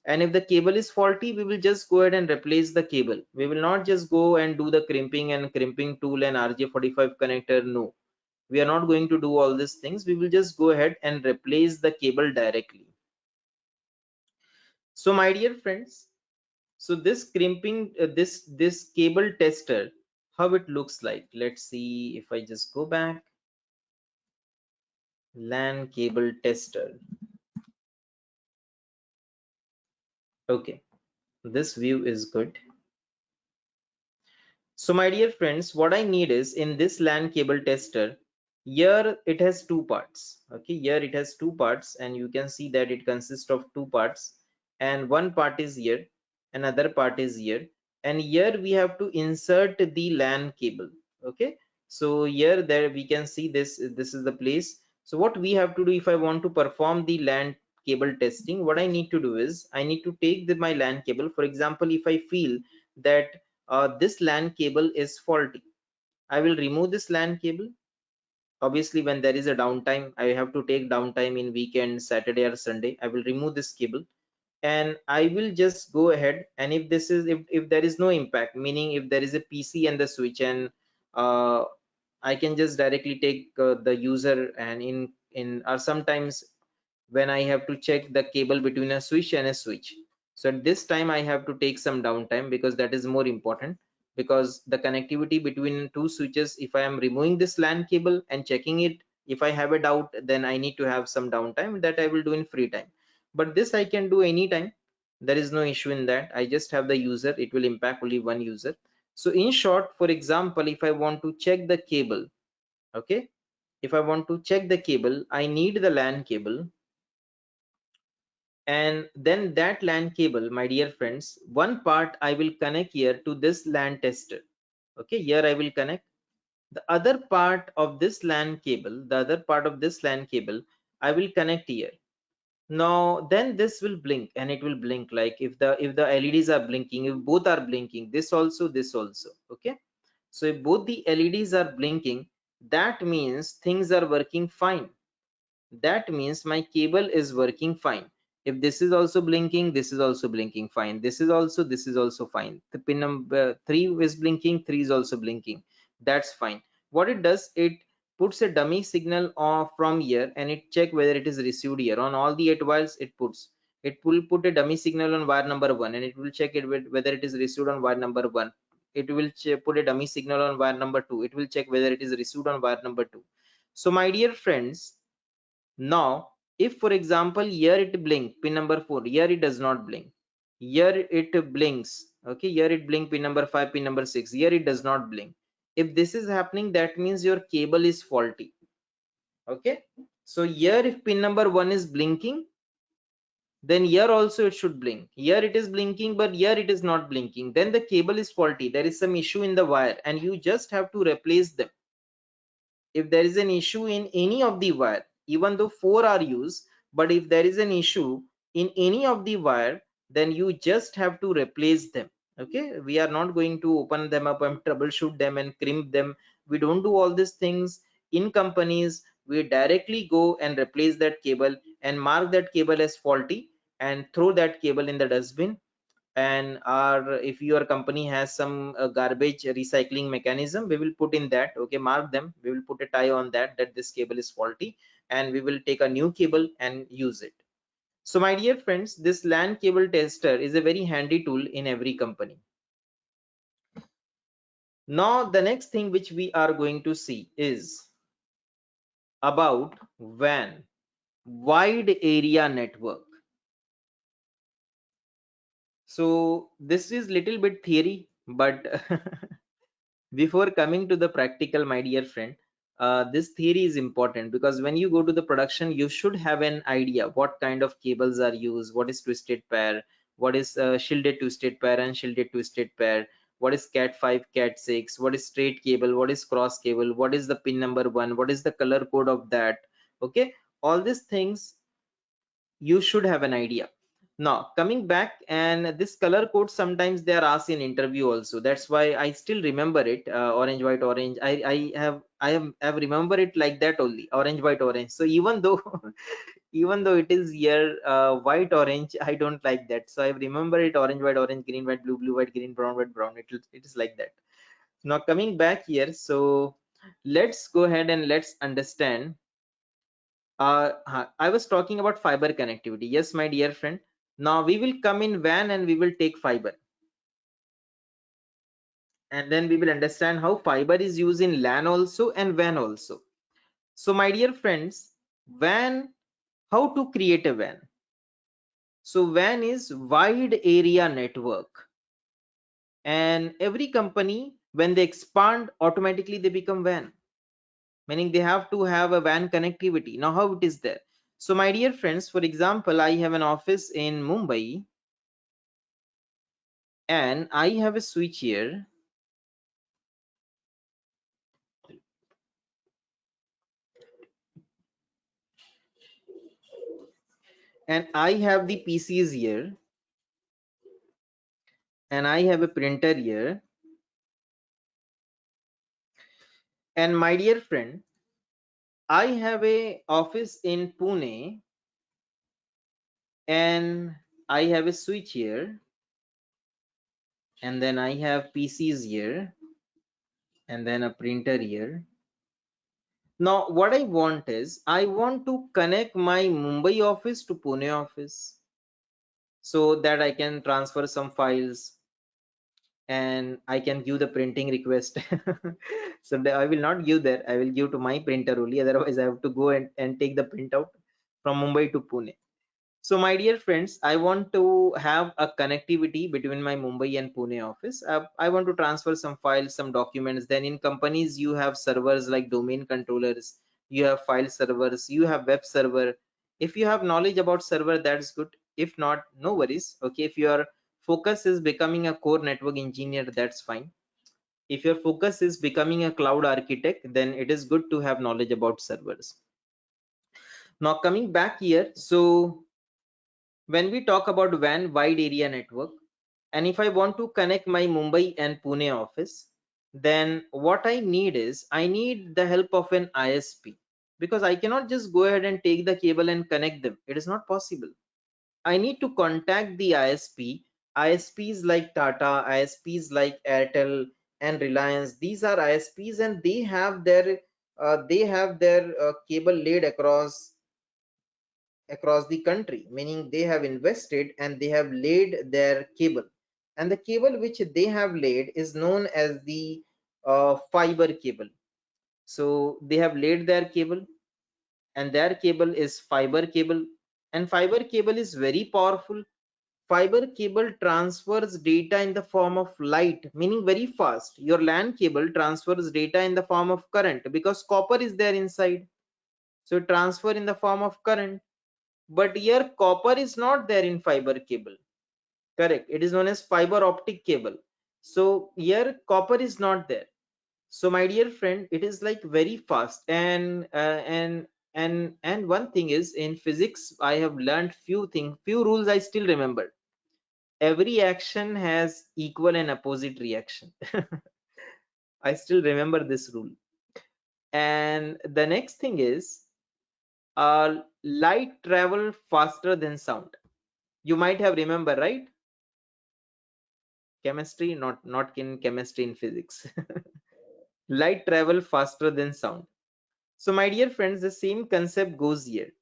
and if the cable is faulty, we will just go ahead and replace the cable. We will not just go and do the crimping and crimping tool and RJ45 connector. No, we are not going to do all these things. We will just go ahead and replace the cable directly. So my dear friends, so this crimping, this cable tester, how it looks like, let's see. If I just go back, LAN cable tester. Okay, this view is good. So my dear friends, what I need is, in this LAN cable tester, here it has two parts. Okay, here it has two parts, and you can see that it consists of two parts, and one part is here, another part is here, and here we have to insert the LAN cable. Okay, so here there we can see this is the place. So what we have to do, if I want to perform the LAN cable testing, what I need to do is I need to take my LAN cable. For example, if I feel that this LAN cable is faulty, I will remove this LAN cable. Obviously, when there is a downtime, I have to take downtime in weekend, Saturday or Sunday. I will remove this cable, and I will just go ahead, and if this is, if there is no impact, meaning if there is a PC and the switch, and uh, I can just directly take the user, and in or sometimes when I have to check the cable between a switch and a switch. So at this time I have to take some downtime, because that is more important, because the connectivity between two switches, if I am removing this LAN cable and checking it, if I have a doubt, then I need to have some downtime that I will do in free time. But this I can do anytime. There is no issue in that. I just have the user. It will impact only one user. So in short, for example, if I want to check the cable, okay, if I want to check the cable, I need the LAN cable, and then that LAN cable, my dear friends, one part I will connect here to this LAN tester. Okay, here I will connect, The other part of this LAN cable, I will connect here. Now then this will blink, and it will blink like if the LEDs are blinking, if both are blinking, this also, okay. So if both the LEDs are blinking, that means things are working fine. That means my cable is working fine. If this is also blinking, this is also blinking fine, this is also fine. The pin number 3 is blinking, 3 is also blinking, that's fine. What it does, it puts a dummy signal from here, and it check whether it is received here on all the 8 wires. It will put a dummy signal on wire number 1, and it will check it whether it is received on wire number 1. It will put a dummy signal on wire number 2. It will check whether it is received on wire number 2. So my dear friends, now if for example here it blink pin number 4, here it does not blink, here it blinks, okay, here it blink pin number 5, pin number 6, here it does not blink. If this is happening, that means your cable is faulty, okay. So here if pin number 1 is blinking, then here also it should blink. Here it is blinking, but here it is not blinking, then the cable is faulty. There is some issue in the wire, and you just have to replace them. If there is an issue in any of the wire, even though 4 are used, but if there is an issue in any of the wire, then you just have to replace them, okay. We are not going to open them up and troubleshoot them and crimp them. We don't do all these things in companies. We directly go and replace that cable and mark that cable as faulty and throw that cable in the dustbin. And our, if your company has some garbage recycling mechanism, we will put in that, okay, mark them, we will put a tie on that, that this cable is faulty, and we will take a new cable and use it. So my dear friends, this LAN cable tester is a very handy tool in every company. Now the next thing which we are going to see is about WAN, wide area network. So this is little bit theory, but before coming to the practical, my dear friend, this theory is important, because when you go to the production, you should have an idea what kind of cables are used, what is twisted pair, what is shielded twisted pair and shielded twisted pair, what is cat 5, cat 6, what is straight cable, what is cross cable, what is the pin number 1, what is the color code of that, okay. All these things you should have an idea. Now coming back, and this color code sometimes they are asked in interview also, that's why I still remember it, orange white orange. I have remember it like that only, orange white orange. So even though even though it is here white orange, I don't like that, so I remember it orange white orange, green white blue, blue white green, brown white brown. It is like that. Now coming back here, so let's go ahead and let's understand. I was talking about fiber connectivity. Yes, my dear friend. Now we will come in WAN and we will take fiber. And then we will understand how fiber is used in LAN also and WAN also. So my dear friends, WAN, how to create a WAN? So WAN is wide area network. And every company, when they expand, automatically they become WAN. Meaning they have to have a WAN connectivity. Now how it is there? So my dear friends, for example, I have an office in Mumbai, and I have a switch here, and I have the PCs here, and I have a printer here. And my dear friend, I have a office in Pune, and I have a switch here, and then I have PCs here, and then a printer here. Now what I want is, I want to connect my Mumbai office to Pune office, so that I can transfer some files and I can give the printing request. So I will not give there, I will give to my printer only, otherwise I have to go and take the printout from Mumbai to Pune. So my dear friends, I want to have a connectivity between my Mumbai and Pune office. I want to transfer some files, some documents. Then in companies, you have servers like domain controllers, you have file servers, you have web server. If you have knowledge about server, that's good. If not, no worries. Okay, if your focus is becoming a core network engineer, that's fine. If your focus is becoming a cloud architect, then it is good to have knowledge about servers. Now coming back here, so when we talk about WAN, wide area network, and if I want to connect my Mumbai and Pune office, then what I need is I need the help of an ISP, because I cannot just go ahead and take the cable and connect them. It is not possible. I need to contact the ISP. ISPs like Tata, ISPs like Airtel and Reliance. These are ISPs, and they have their cable laid across the country, meaning they have invested and they have laid their cable. And the cable which they have laid is known as the fiber cable. So they have laid their cable, and their cable is fiber cable, and fiber cable is very powerful. Fiber cable transfers data in the form of light, meaning very fast. Your LAN cable transfers data in the form of current because copper is there inside. So transfer in the form of current. But here copper is not there in fiber cable. Correct. It is known as fiber optic cable. So here copper is not there. So my dear friend, it is like very fast. And one thing is, in physics I have learned few rules I still remember. Every action has equal and opposite reaction. I still remember this rule. And the next thing is, light travel faster than sound. You might have remember, right? Chemistry, not in chemistry, in physics. Light travel faster than sound. So my dear friends, the same concept goes here.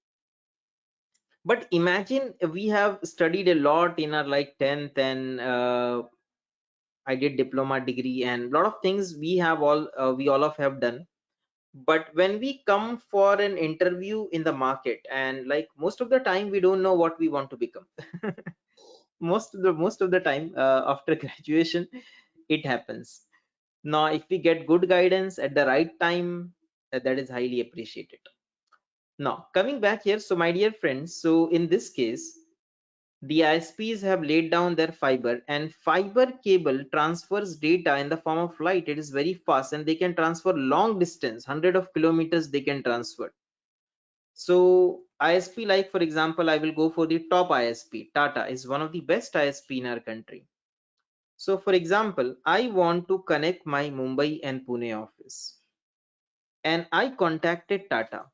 But imagine we have studied a lot in our like 10th, and I did diploma degree, and a lot of things we all of have done. But when we come for an interview in the market, and like most of the time we don't know what we want to become. Most of the time, after graduation it happens. Now if we get good guidance at the right time, that is highly appreciated. Now coming back here, so my dear friends, so in this case the ISPs have laid down their fiber, and fiber cable transfers data in the form of light. It is very fast, and they can transfer long distance, hundred of kilometers they can transfer. So ISP, like for example, I will go for the top ISP. Tata is one of the best ISP in our country. So for example, I want to connect my Mumbai and Pune office, and I contacted Tata,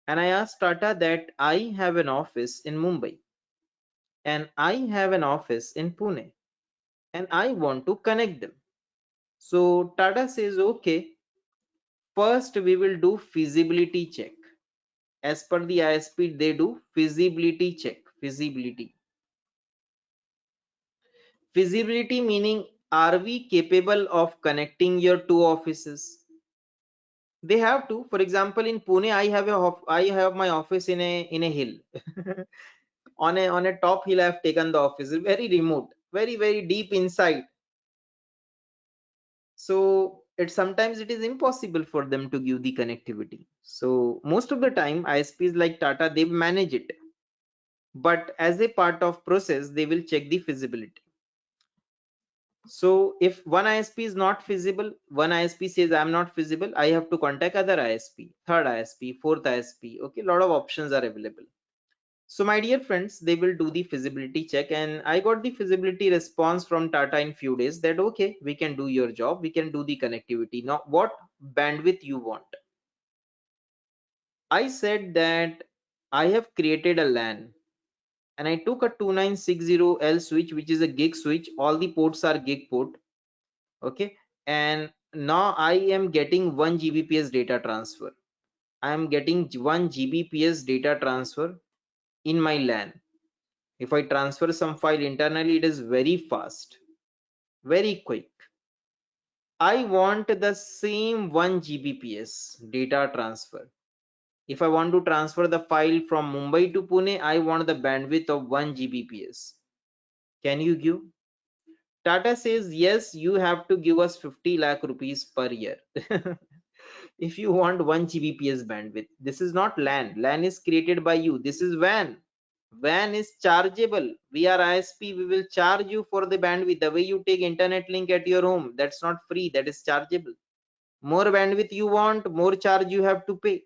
and I asked Tata that I have an office in Mumbai and I have an office in Pune, and I want to connect them. So Tata says, okay, first we will do feasibility check. As per the ISP, they do feasibility check. Feasibility meaning, are we capable of connecting your two offices? They have to. For example, in Pune, I have my office in a hill. On a top hill, I have taken the office. Very remote, very deep inside. So sometimes it is impossible for them to give the connectivity. So most of the time ISPs like Tata, they manage it, but as a part of process they will check the feasibility. So if one ISP is not feasible, one ISP says I'm not feasible, I have to contact other ISP, third ISP, fourth ISP. Okay, a lot of options are available. So my dear friends, they will do the feasibility check, and I got the feasibility response from Tata in few days that okay, we can do your job, we can do the connectivity. Now what bandwidth you want? I said that I have created a LAN, and I took a 2960L switch, which is a gig switch. All the ports are gig port. Okay, and now I am getting 1 Gbps data transfer. I am getting 1 Gbps data transfer in my LAN. If I transfer some file internally, it is very fast, very quick. I want the same 1 Gbps data transfer. If I want to transfer the file from Mumbai to Pune, I want the bandwidth of 1 Gbps. Can you give? Tata says, yes, you have to give us 50 lakh rupees per year. If you want 1 Gbps bandwidth. This is not LAN. LAN is created by you. This is WAN. WAN is chargeable. We are ISP, we will charge you for the bandwidth. The way you take internet link at your home, that's not free, that is chargeable. More bandwidth you want, more charge you have to pay.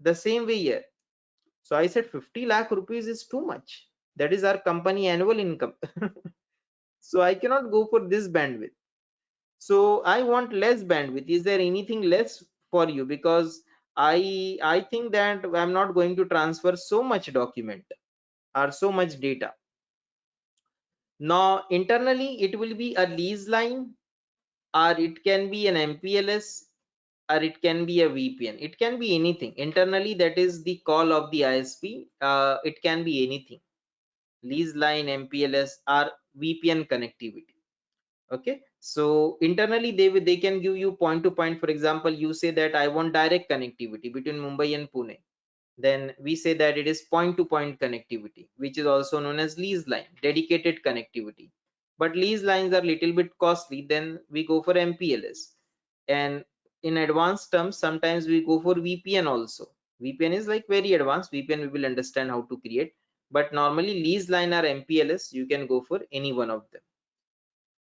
The same way here. So I said 50 lakh rupees is too much. That is our company annual income. So I cannot go for this bandwidth. So I want less bandwidth. Is there anything less for you? Because I think that I'm not going to transfer so much document or so much data. Now internally it will be a lease line, or it can be an MPLS, or it can be a VPN. It can be anything. Internally, that is the call of the ISP. It can be anything. Lease line, MPLS, or VPN connectivity. Okay, so internally they can give you point to point. For example, you say that I want direct connectivity between Mumbai and Pune, then we say that it is point to point connectivity, which is also known as lease line, dedicated connectivity. But lease lines are little bit costly, then we go for MPLS. And in advanced terms, sometimes we go for VPN also. VPN is like very advanced. VPN we will understand how to create, but normally lease line or MPLS, you can go for any one of them.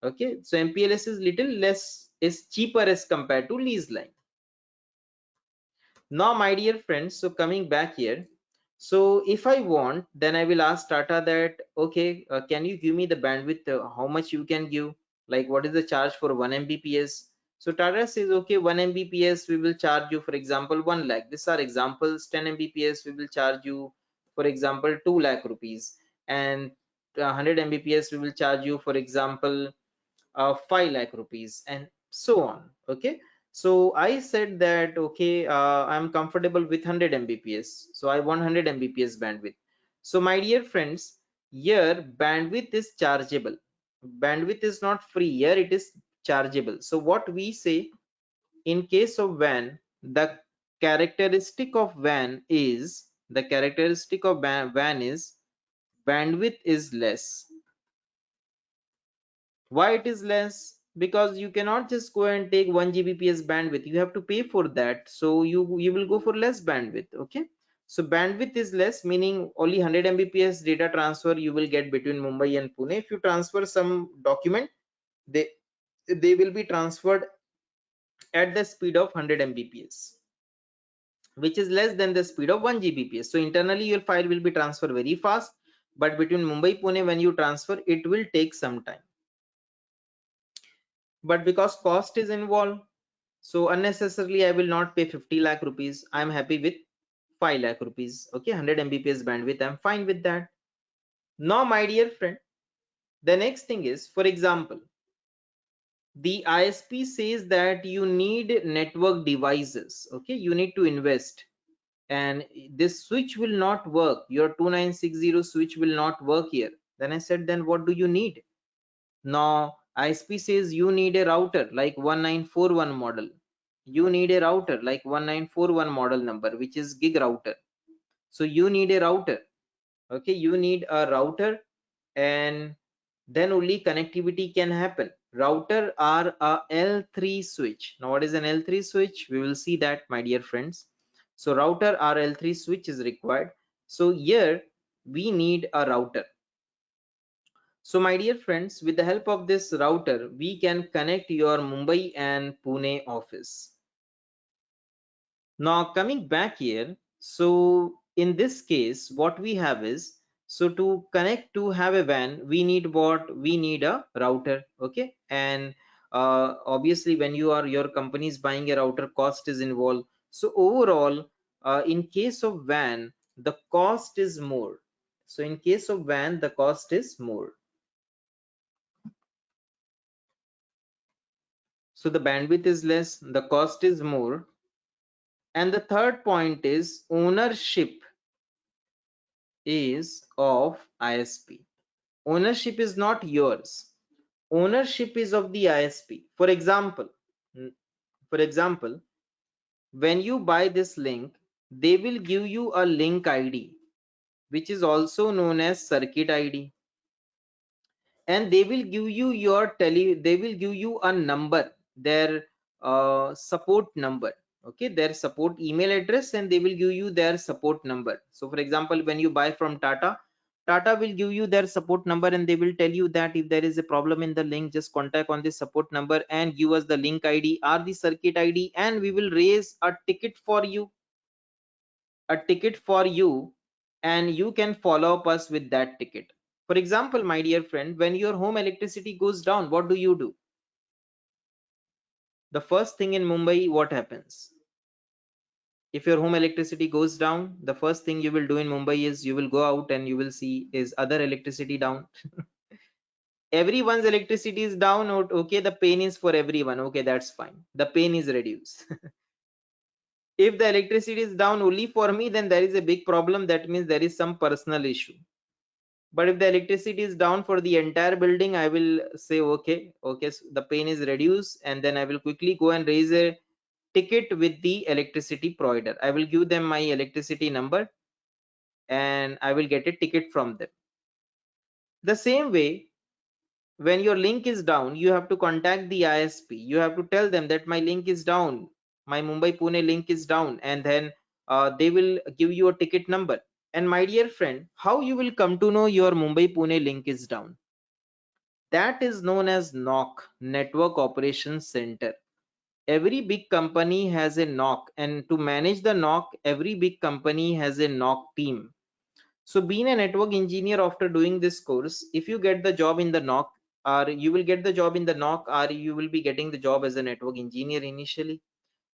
Okay, so MPLS is little less, is cheaper as compared to lease line. Now my dear friends, so coming back here, so if I want, then I will ask Tata that, okay, can you give me the bandwidth, how much you can give, like what is the charge for 1 Mbps? So Tata says, okay, 1 Mbps we will charge you, for example, 1 lakh. These are examples. 10 Mbps we will charge you, for example, 2 lakh rupees, and 100 Mbps we will charge you, for example, 5 lakh rupees, and so on. Okay, so I said that, okay, I'm comfortable with 100 Mbps, so I want 100 Mbps bandwidth. So my dear friends, here bandwidth is chargeable. Bandwidth is not free, here it is chargeable. So what we say, in case of WAN, the characteristic of WAN is, WAN is bandwidth is less. Why it is less? Because you cannot just go and take 1 Gbps bandwidth, you have to pay for that, so you will go for less bandwidth. Okay, so bandwidth is less, meaning only 100 Mbps data transfer you will get between Mumbai and Pune. If you transfer some document, they will be transferred at the speed of 100 Mbps, which is less than the speed of 1 Gbps. So internally your file will be transferred very fast, but between Mumbai Pune, when you transfer, it will take some time. But because cost is involved, so unnecessarily I will not pay 50 lakh rupees. I'm happy with 5 lakh rupees. Okay, 100 Mbps bandwidth, I'm fine with that. Now my dear friend, the next thing is, for example, the ISP says that you need network devices. Okay, you need to invest, and this switch will not work, your 2960 switch will not work here. Then I said, then what do you need? Now ISP says you need a router like 1941 model. You need a router like 1941 model number, which is gig router. So you need a router. Okay, you need a router, and then only connectivity can happen. Router are a L3 switch. Now what is an L3 switch? We will see that, my dear friends. So router or L3 switch is required. So here we need a router. So my dear friends, with the help of this router, we can connect your Mumbai and Pune office. Now coming back here, so in this case, what we have is, so to connect, to have a WAN, we need what? We need a router. Okay, and obviously when your company is buying a router, cost is involved. So overall, in case of WAN, the cost is more. So in case of WAN, the cost is more. So the bandwidth is less, the cost is more. And the third point is ownership is of ISP. Ownership is not yours. Ownership is of the ISP. Mm, for example, when you buy this link, they will give you a link ID, which is also known as circuit ID. And they will give you they will give you a number, their support number. Okay, their support email address, and they will give you their support number. So for example, when you buy from Tata, Tata will give you their support number and they will tell you that if there is a problem in the link, just contact on this support number and give us the link ID or the circuit ID, and we will raise a ticket for you, and you can follow up us with that ticket. For example, my dear friend, when your home electricity goes down, what do? The first thing in Mumbai, what happens? If your home electricity goes down, the first thing you will do in Mumbai is you will go out and you will see, is other electricity down? Everyone's electricity is down. Okay, the pain is for everyone. Okay, that's fine. The pain is reduced. If the electricity is down only for me, then there is a big problem. That means there is some personal issue. But if the electricity is down for the entire building, I will say, okay, so the pain is reduced, and then I will quickly go and raise a ticket with the electricity provider. I will give them my electricity number and I will get a ticket from them. The same way, when your link is down, you have to contact the ISP. You have to tell them that my link is down, my Mumbai Pune link is down, and then they will give you a ticket number. And my dear friend, how you will come to know your Mumbai Pune link is down? That is known as NOC, Network Operations Center. Every big company has a NOC, and to manage the NOC, every big company has a NOC team. So being a network engineer, after doing this course, if you get the job in the NOC, or you will get the job in the NOC, or you will be getting the job as a network engineer initially.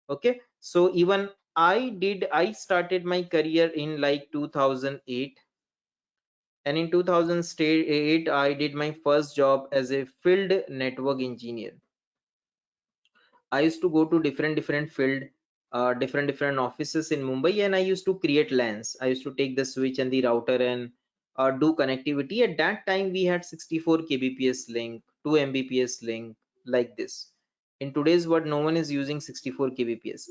Okay, so even I started my career in like 2008, and in 2008 I did my first job as a field network engineer. I used to go to different field, different offices in Mumbai, and I used to create LANs. I used to take the switch and the router and do connectivity. At that time, we had 64 kbps link, 2 mbps link, like this. In today's world, no one is using 64 kbps,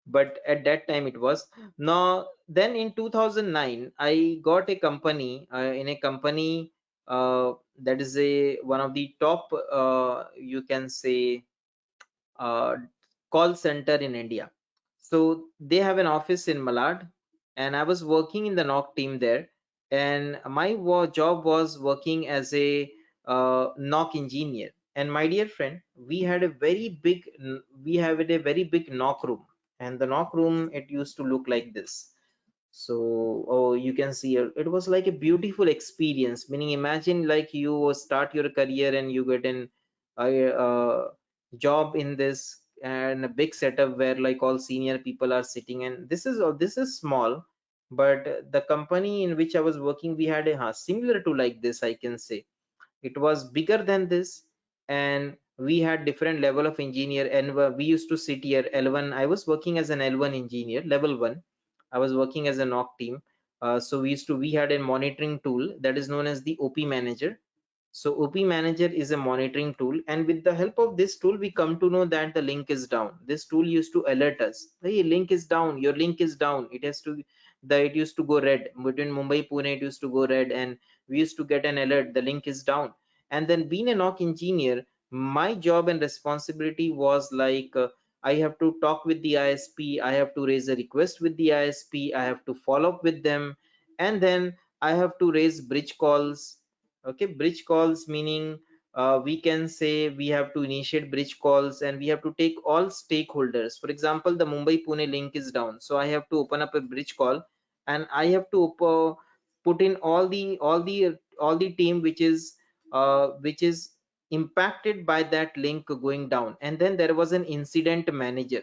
but at that time it was. Now, then in 2009, I got a company, in a company that is a one of the top, you can say, uh, call center in India. So they have an office in Malad, and I was working in the NOC team there. And my job was working as a NOC engineer. And my dear friend, we have a very big NOC room, and the NOC room, it used to look like this. So, oh, you can see it was like a beautiful experience. Meaning, imagine like you start your career and you get a job in this and a big setup where like all senior people are sitting, and this is small, but the company in which I was working, we had a similar to like this, I can say. It was bigger than this, and we had different level of engineer, and we used to sit here L1. I was working as an L1 engineer, level 1. I was working as a NOC team. So we had a monitoring tool that is known as the OP manager. So OP manager is a monitoring tool, and with the help of this tool, we come to know that the link is down. This tool used to alert us, hey, link is down, your link is down. It used to go red. Between Mumbai Pune, it used to go red, and we used to get an alert, the link is down. And then being a NOC engineer, my job and responsibility was like, I have to talk with the ISP, I have to raise a request with the ISP, I have to follow up with them, and then I have to raise bridge calls. Okay, bridge calls meaning, we can say we have to initiate bridge calls, and we have to take all stakeholders. For example, the Mumbai Pune link is down, so I have to open up a bridge call, and I have to put in all the team which is impacted by that link going down. And then there was an incident manager.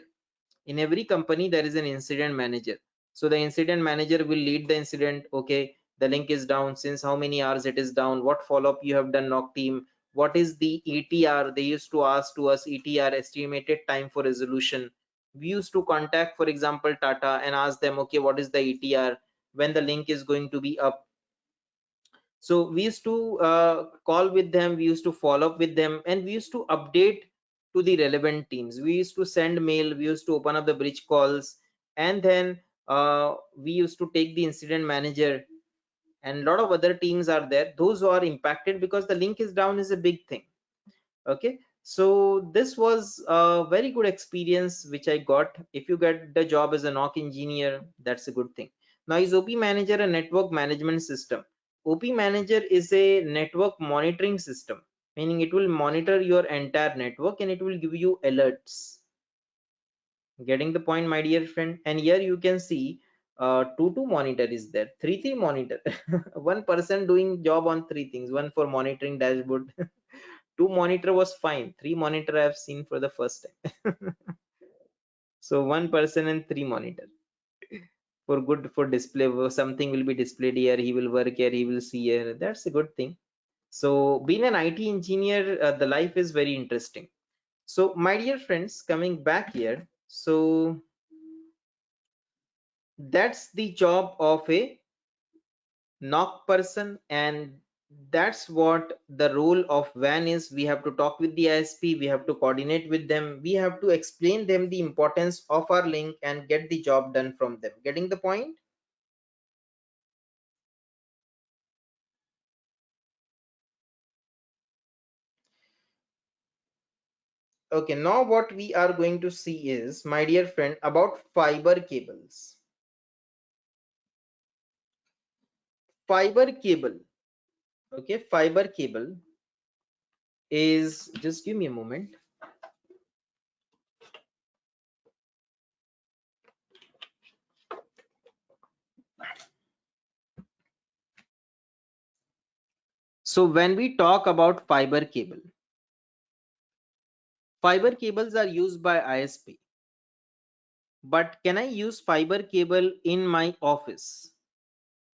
In every company there is an incident manager. So the incident manager will lead the incident. Okay, the link is down, since how many hours it is down, what follow-up you have done, NOC team, what is the ETR. They used to ask to us ETR, estimated time for resolution. We used to contact, for example, Tata, and ask them, okay, what is the ETR, when the link is going to be up. So we used to call with them, we used to follow up with them, and we used to update to the relevant teams. We used to send mail, we used to open up the bridge calls, and then we used to take the incident manager, and a lot of other teams are there, those who are impacted because the link is down is a big thing. Okay, so this was a very good experience which I got. If you get the job as a NOC engineer, that's a good thing. Now, is OP Manager a network management system? OP Manager is a network monitoring system, meaning it will monitor your entire network and it will give you alerts. Getting the point, my dear friend? And here you can see two monitor is there, three monitor. One person doing job on three things, one for monitoring dashboard. Two monitor was fine, three monitor I have seen for the first time. So one person and three monitor for good, for display, something will be displayed here, he will work here, he will see here, that's a good thing. So being an IT engineer, the life is very interesting. So my dear friends, coming back here, so that's the job of a knock person, and that's what the role of WAN is. We have to talk with the ISP, we have to coordinate with them, we have to explain them the importance of our link and get the job done from them. Getting the point? Okay, now what we are going to see is, my dear friend, about fiber cables. Fiber cable. Okay, fiber cable is, just give me a moment. So when we talk about fiber cable, fiber cables are used by ISP. But can I use fiber cable in my office,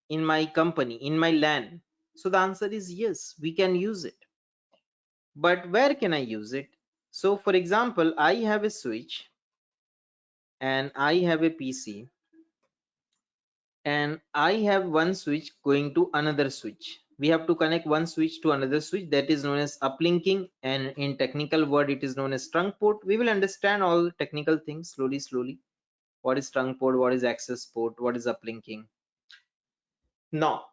in my company, in my LAN? So the answer is yes, we can use it. But where can I use it? So for example, I have a switch and I have a PC and I have one switch going to another switch. We have to connect one switch to another switch, that is known as uplinking, and in technical word it is known as trunk port. We will understand all technical things slowly. What is trunk port, what is access port, what is uplinking? Now,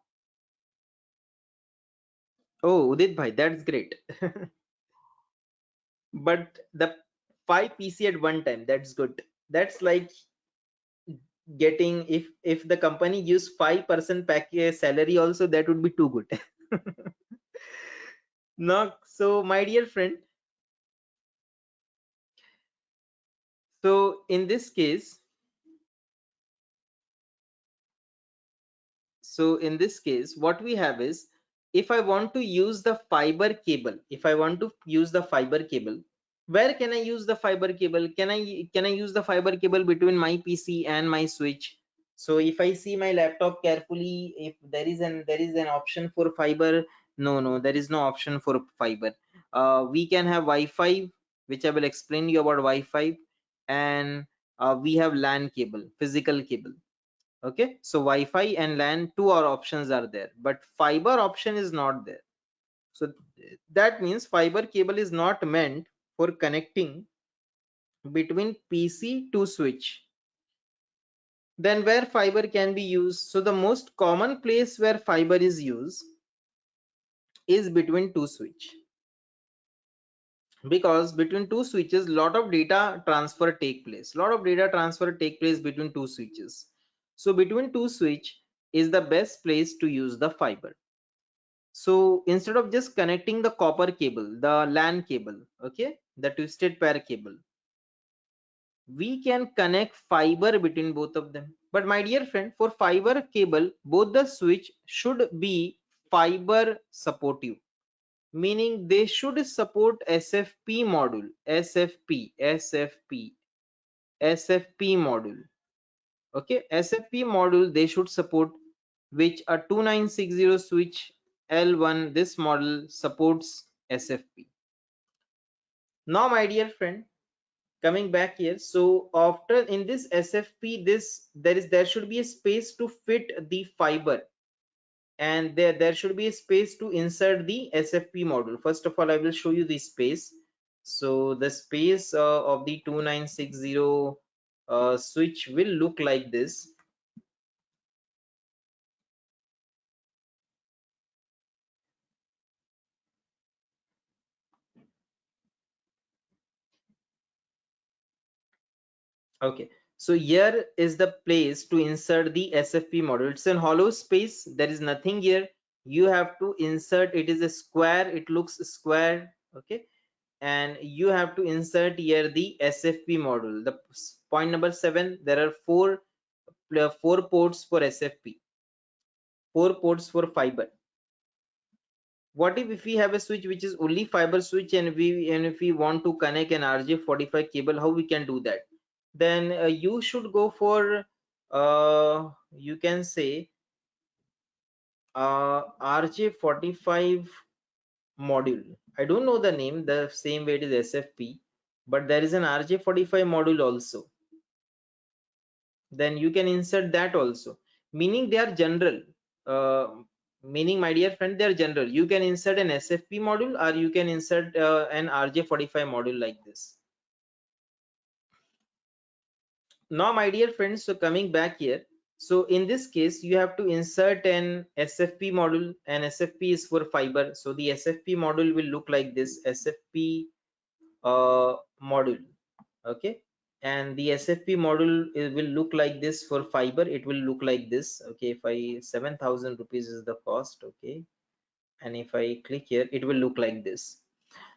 oh, Udit bhai, that's great. But the 5 PC at one time, that's good. That's like getting, if the company gives 5% package salary also, that would be too good. No, so my dear friend, so in this case, so in this case, what we have is, if I want to use the fiber cable, if I want to use the fiber cable, where can I use the fiber cable? Can I use the fiber cable between my PC and my switch? So if I see my laptop carefully, if there is an option for fiber, no, there is no option for fiber. We can have Wi-Fi, which I will explain you about Wi-Fi, and we have LAN cable, physical cable. Okay, so Wi-Fi and LAN, two our options are there, but fiber option is not there. So that means fiber cable is not meant for connecting between PC to switch. Then where fiber can be used? So the most common place where fiber is used is between two switch, because between two switches lot of data transfer take place between two switches. So between two switch is the best place to use the fiber. So instead of just connecting the copper cable, the LAN cable, okay, the twisted pair cable, we can connect fiber between both of them. But my dear friend, for fiber cable, both the switch should be fiber supportive, meaning they should support SFP module, SFP module. Okay, SFP module they should support, which a 2960 switch L1, this model supports SFP. Now my dear friend, coming back here, so after in this SFP, this there should be a space to fit the fiber, and there should be a space to insert the SFP module. First of all, I will show you the space. So the space of the 2960 switch will look like this. Okay, So here is the place to insert the SFP module. It's a hollow space. There is nothing here. You have to insert. It is a square. It looks square. Okay. And you have to insert here the SFP module. The point number 7, there are four ports for SFP, 4 ports for fiber. What if we have a switch which is only fiber switch, and if we want to connect an RJ45 cable, how we can do that? Then you should go for you can say RJ45 module. I don't know the name, the same way it is SFP, but there is an RJ45 module also. Then you can insert that also, meaning they are general. uh, Meaning, my dear friend, they are general. You can insert an SFP module, or you can insert an RJ45 module like this. Now, my dear friends, so coming back here, so in this case you have to insert an SFP module, and SFP is for fiber. So the SFP module will look like this, SFP module. Okay. And the SFP module, it will look like this. For fiber, it will look like this. Okay. If I 7,000 rupees is the cost. Okay. And if I click here, it will look like this.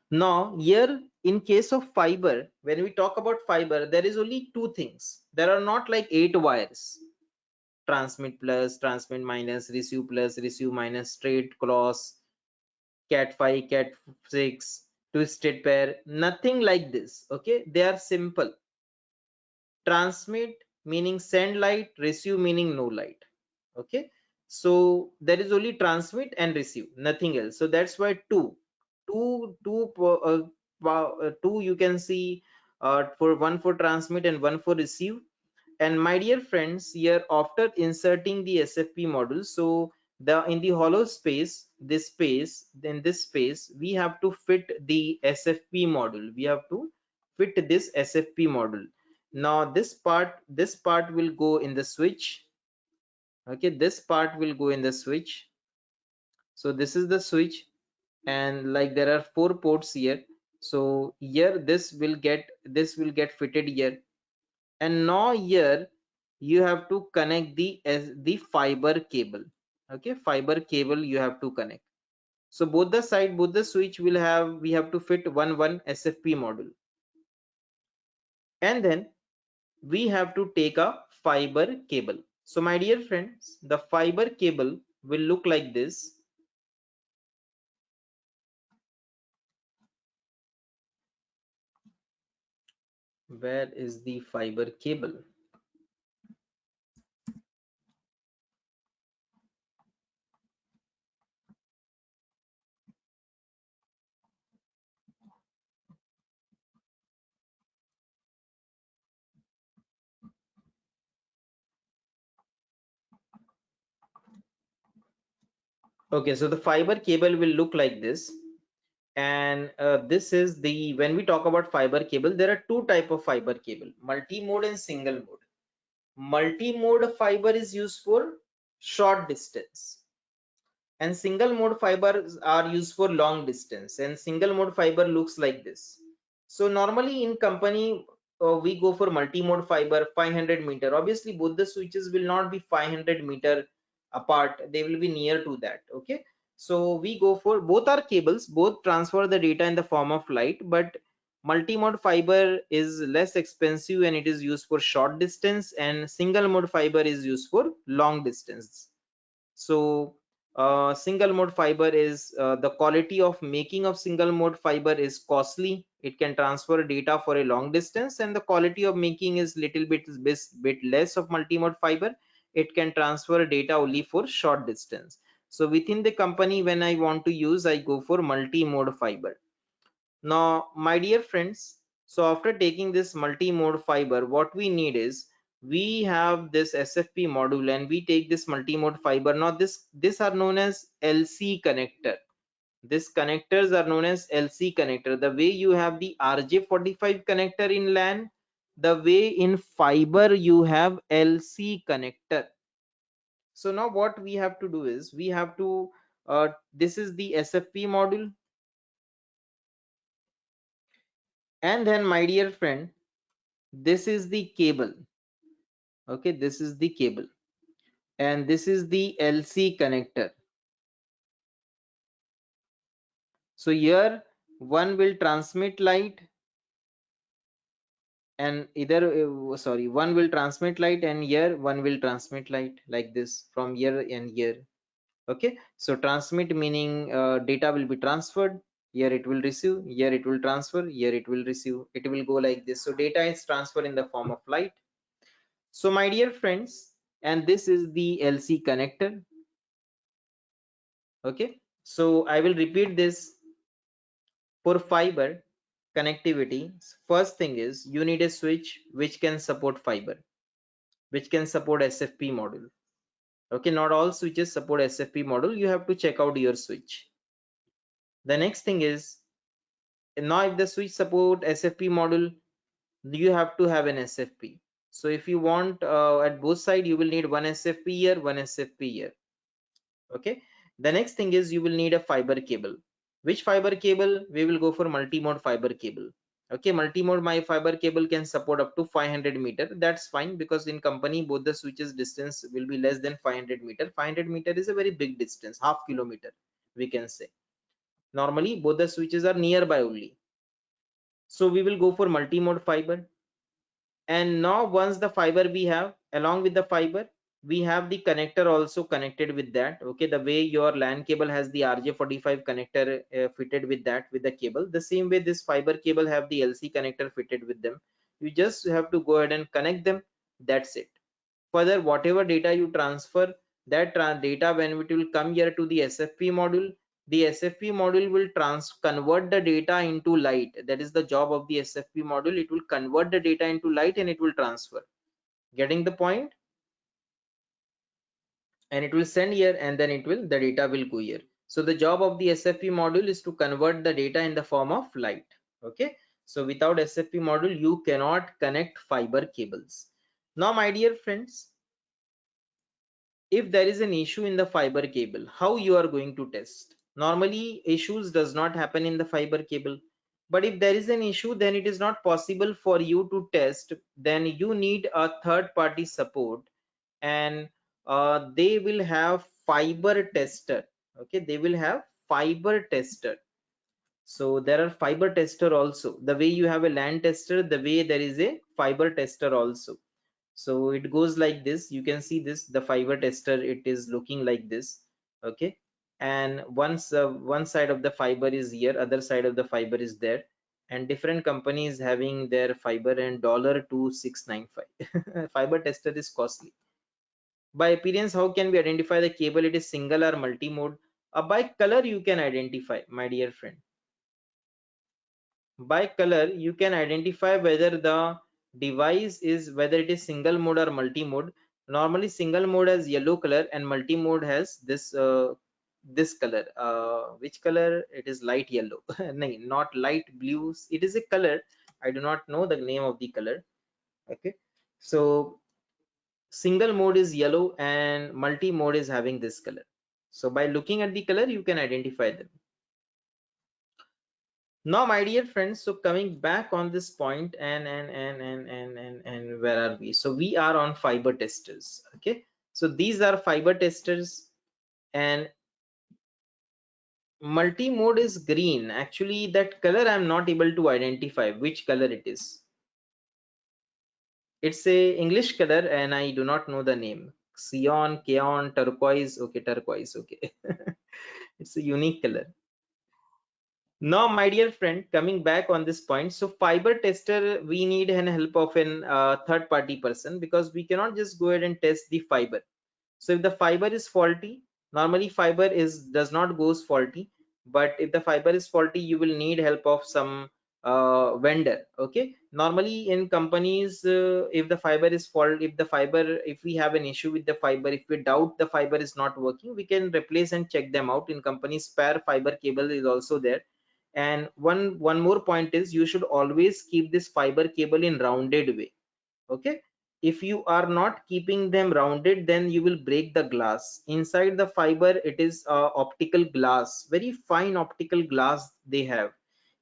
Now here, in case of fiber, when we talk about fiber, there is only two things. There are not like 8 wires: transmit plus, transmit minus, receive plus, receive minus, straight, cross, cat 5, cat 6, twisted pair. Nothing like this. Okay. They are simple. Transmit meaning send light, receive meaning no light. Okay. So there is only transmit and receive, nothing else. So that's why two you can see, for one for transmit and one for receive. And my dear friends, here after inserting the SFP module, so the in the hollow space, this space, then this space, we have to fit the SFP module. We have to fit this SFP module. Now this part will go in the switch. Okay, this part will go in the switch. So this is the switch, and like there are 4 ports here. So here this will get fitted here. And now here you have to connect the fiber cable. Okay, fiber cable you have to connect. So both the switch will have, we have to fit one SFP module. And then we have to take a fiber cable. So my dear friends, the fiber cable will look like this. Where is the fiber cable? Okay, so the fiber cable will look like this. And this is the, when we talk about fiber cable, there are two type of fiber cable: multi-mode and single mode. Multi-mode fiber is used for short distance, and single mode fibers are used for long distance. And single mode fiber looks like this. So normally in company, we go for multi-mode fiber 500-meter. Obviously both the switches will not be 500-meter apart, they will be near to that. Okay, so we go for, both are cables, both transfer the data in the form of light, but multi-mode fiber is less expensive and it is used for short distance, and single mode fiber is used for long distance. So single mode fiber is, the quality of making of single mode fiber is costly. It can transfer data for a long distance, and the quality of making is little bit less of multi-mode fiber. It can transfer data only for short distance. So within the company, when I want to use, I go for multi-mode fiber. Now, my dear friends, so after taking this multi-mode fiber, what we need is, we have this SFP module and we take this multi-mode fiber. Now this are known as LC connector. These connectors are known as LC connector. The way you have the RJ45 connector in LAN, the way in fiber you have LC connector. So now what we have to do is, we have to, this is the SFP module. And then, my dear friend, this is the cable. Okay, this is the cable, and this is the LC connector. So here one will transmit light, and either sorry, one will transmit light and here one will transmit light, like this, from here and here. Okay, so transmit meaning data will be transferred, here it will receive, here it will transfer, here it will receive, it will go like this. So data is transferred in the form of light. So my dear friends, and this is the LC connector. Okay, so I will repeat this. For fiber connectivity, first thing is you need a switch which can support fiber, which can support SFP module. Okay, not all switches support SFP module, you have to check out your switch. The next thing is, now if the switch support SFP module, you have to have an SFP. So if you want at both sides, you will need one SFP here, one SFP here. Okay, the next thing is you will need a fiber cable. Which fiber cable? We will go for multi-mode fiber cable. Okay, multi-mode my fiber cable can support up to 500 meter. That's fine, because in company both the switches distance will be less than 500 meter. 500 meter is a very big distance, half kilometer we can say. Normally both the switches are nearby only, so we will go for multi-mode fiber. And now once the fiber we have, along with the fiber we have the connector also connected with that. Okay, the way your LAN cable has the RJ45 connector fitted with that, with the cable, the same way this fiber cable have the LC connector fitted with them. You just have to go ahead and connect them, that's it. Further, whatever data you transfer, that data, when it will come here to the SFP module, the SFP module will convert the data into light. That is the job of the SFP module. It will convert the data into light and it will transfer. Getting the point? And it will send here, and then the data will go here. So the job of the SFP module is to convert the data in the form of light. Okay, so without SFP module you cannot connect fiber cables. Now my dear friends, if there is an issue in the fiber cable, how you are going to test? Normally issues does not happen in the fiber cable, but if there is an issue, then it is not possible for you to test. Then you need a third party support, and they will have fiber tester. Okay, they will have fiber tester. So there are fiber tester also. The way you have a LAN tester, the way there is a fiber tester also. So it goes like this. You can see this, the fiber tester, it is looking like this. Okay, and once one side of the fiber is here, other side of the fiber is there, and different companies having their fiber, and $2695. Fiber tester is costly. By appearance, how can we identify the cable, it is single or multi-mode? By color you can identify, my dear friend. By color you can identify whether the device is, whether it is single mode or multi mode. Normally single mode has yellow color and multi mode has this color. Which color? It is light yellow. No, not light blue, it is a color, I do not know the name of the color. Okay, so single mode is yellow and multi mode is having this color. So by looking at the color you can identify them. Now my dear friends, so coming back on this point, and where are we? So we are on fiber testers. Okay, so these are fiber testers, and multi-mode is green. Actually that color I'm not able to identify which color it is. It's a English color and I do not know the name. Cyan, Cyan, turquoise. Okay, turquoise. Okay. It's a unique color. Now, my dear friend, coming back on this point, so fiber tester, we need an help of an third party person, because we cannot just go ahead and test the fiber. So if the fiber is faulty, normally fiber is does not goes faulty, but if the fiber is faulty, you will need help of some vendor. Okay, normally in companies, if the fiber is fault, if we have an issue with the fiber, if we doubt the fiber is not working, we can replace and check them out. In companies, spare fiber cable is also there. And one more point is, you should always keep this fiber cable in rounded way. Okay, if you are not keeping them rounded, then you will break the glass inside the fiber. It is optical glass, very fine optical glass they have.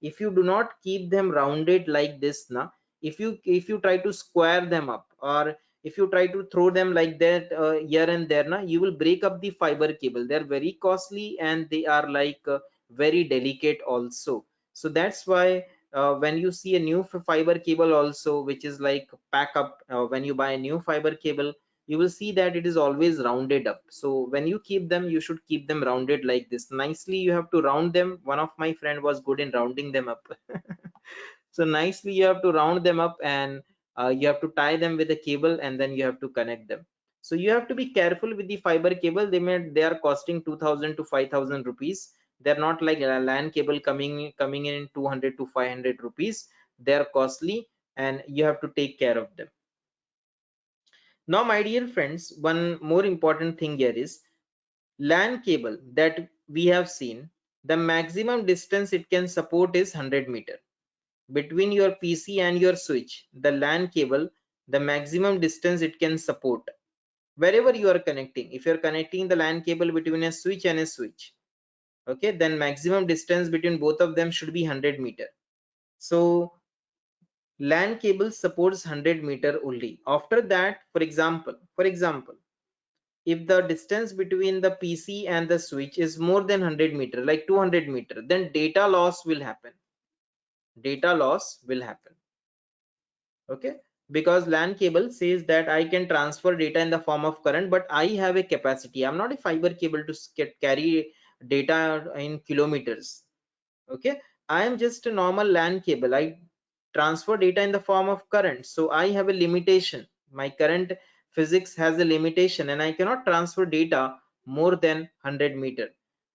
If you do not keep them rounded like this now, if you try to square them up, or if you try to throw them like that here and there, na, you will break up the fiber cable. They're very costly and they are like very delicate also. So that's why when you see a new fiber cable also, which is like pack up, when you buy a new fiber cable, you will see that it is always rounded up. So when you keep them, you should keep them rounded like this nicely. You have to round them. One of my friend was good in rounding them up. So nicely you have to round them up, and you have to tie them with a cable, and then you have to connect them. So you have to be careful with the fiber cable. They are costing 2000 to 5000 rupees. They're not like a LAN cable coming in 200 to 500 rupees. They're costly and you have to take care of them. Now my dear friends, one more important thing here is LAN cable that we have seen. The maximum distance it can support is 100 meter between your PC and your switch. The LAN cable, the maximum distance it can support wherever you are connecting. If you're connecting the LAN cable between a switch and a switch, okay, then maximum distance between both of them should be 100 meter. So LAN cable supports 100 meter only. After that, for example, if the distance between the PC and the switch is more than 100 meter, like 200 meter, then data loss will happen. Data loss will happen. Okay, because LAN cable says that I can transfer data in the form of current, but I have a capacity. I'm not a fiber cable to carry data in kilometers. Okay, I am just a normal LAN cable. I transfer data in the form of current, so I have a limitation. My current physics has a limitation and I cannot transfer data more than 100 meter.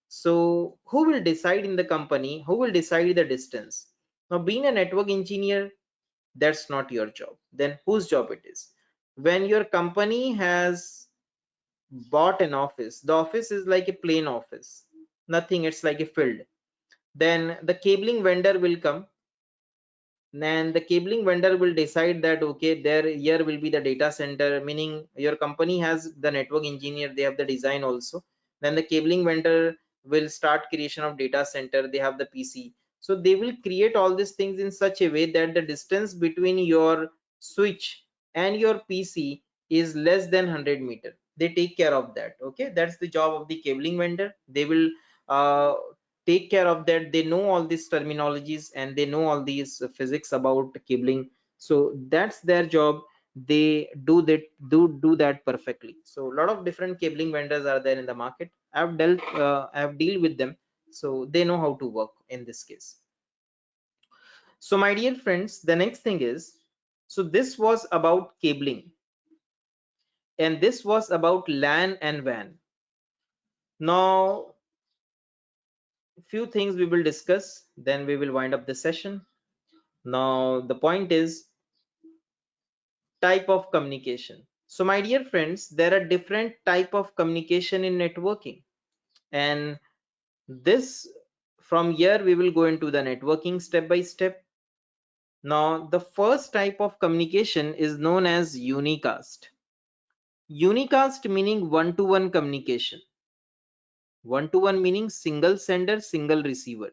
So who will decide in the company? Who will decide the distance? Now, being a network engineer, that's not your job. Then whose job it is? When your company has bought an office, the office is like a plain office, nothing, it's like a field. Then the cabling vendor will come, and the cabling vendor will decide that okay, there here will be the data center, meaning your company has the network engineer, they have the design also. Then the cabling vendor will start creation of data center, they have the PC. So they will create all these things in such a way that the distance between your switch and your PC is less than 100 meter. They take care of that. Okay, that's the job of the cabling vendor. They will uh, take care of that. They know all these terminologies and they know all these physics about cabling. So that's their job. They do that perfectly. So a lot of different cabling vendors are there in the market. I've dealt with them, so they know how to work in this case. So my dear friends, the next thing is, so this was about cabling and this was about LAN and WAN. Now few things we will discuss, then we will wind up the session. Now the point is type of communication. So my dear friends, there are different type of communication in networking, and this from here we will go into the networking step by step. Now the first type of communication is known as unicast. Unicast meaning one-to-one communication. One-to-one meaning single sender, single receiver.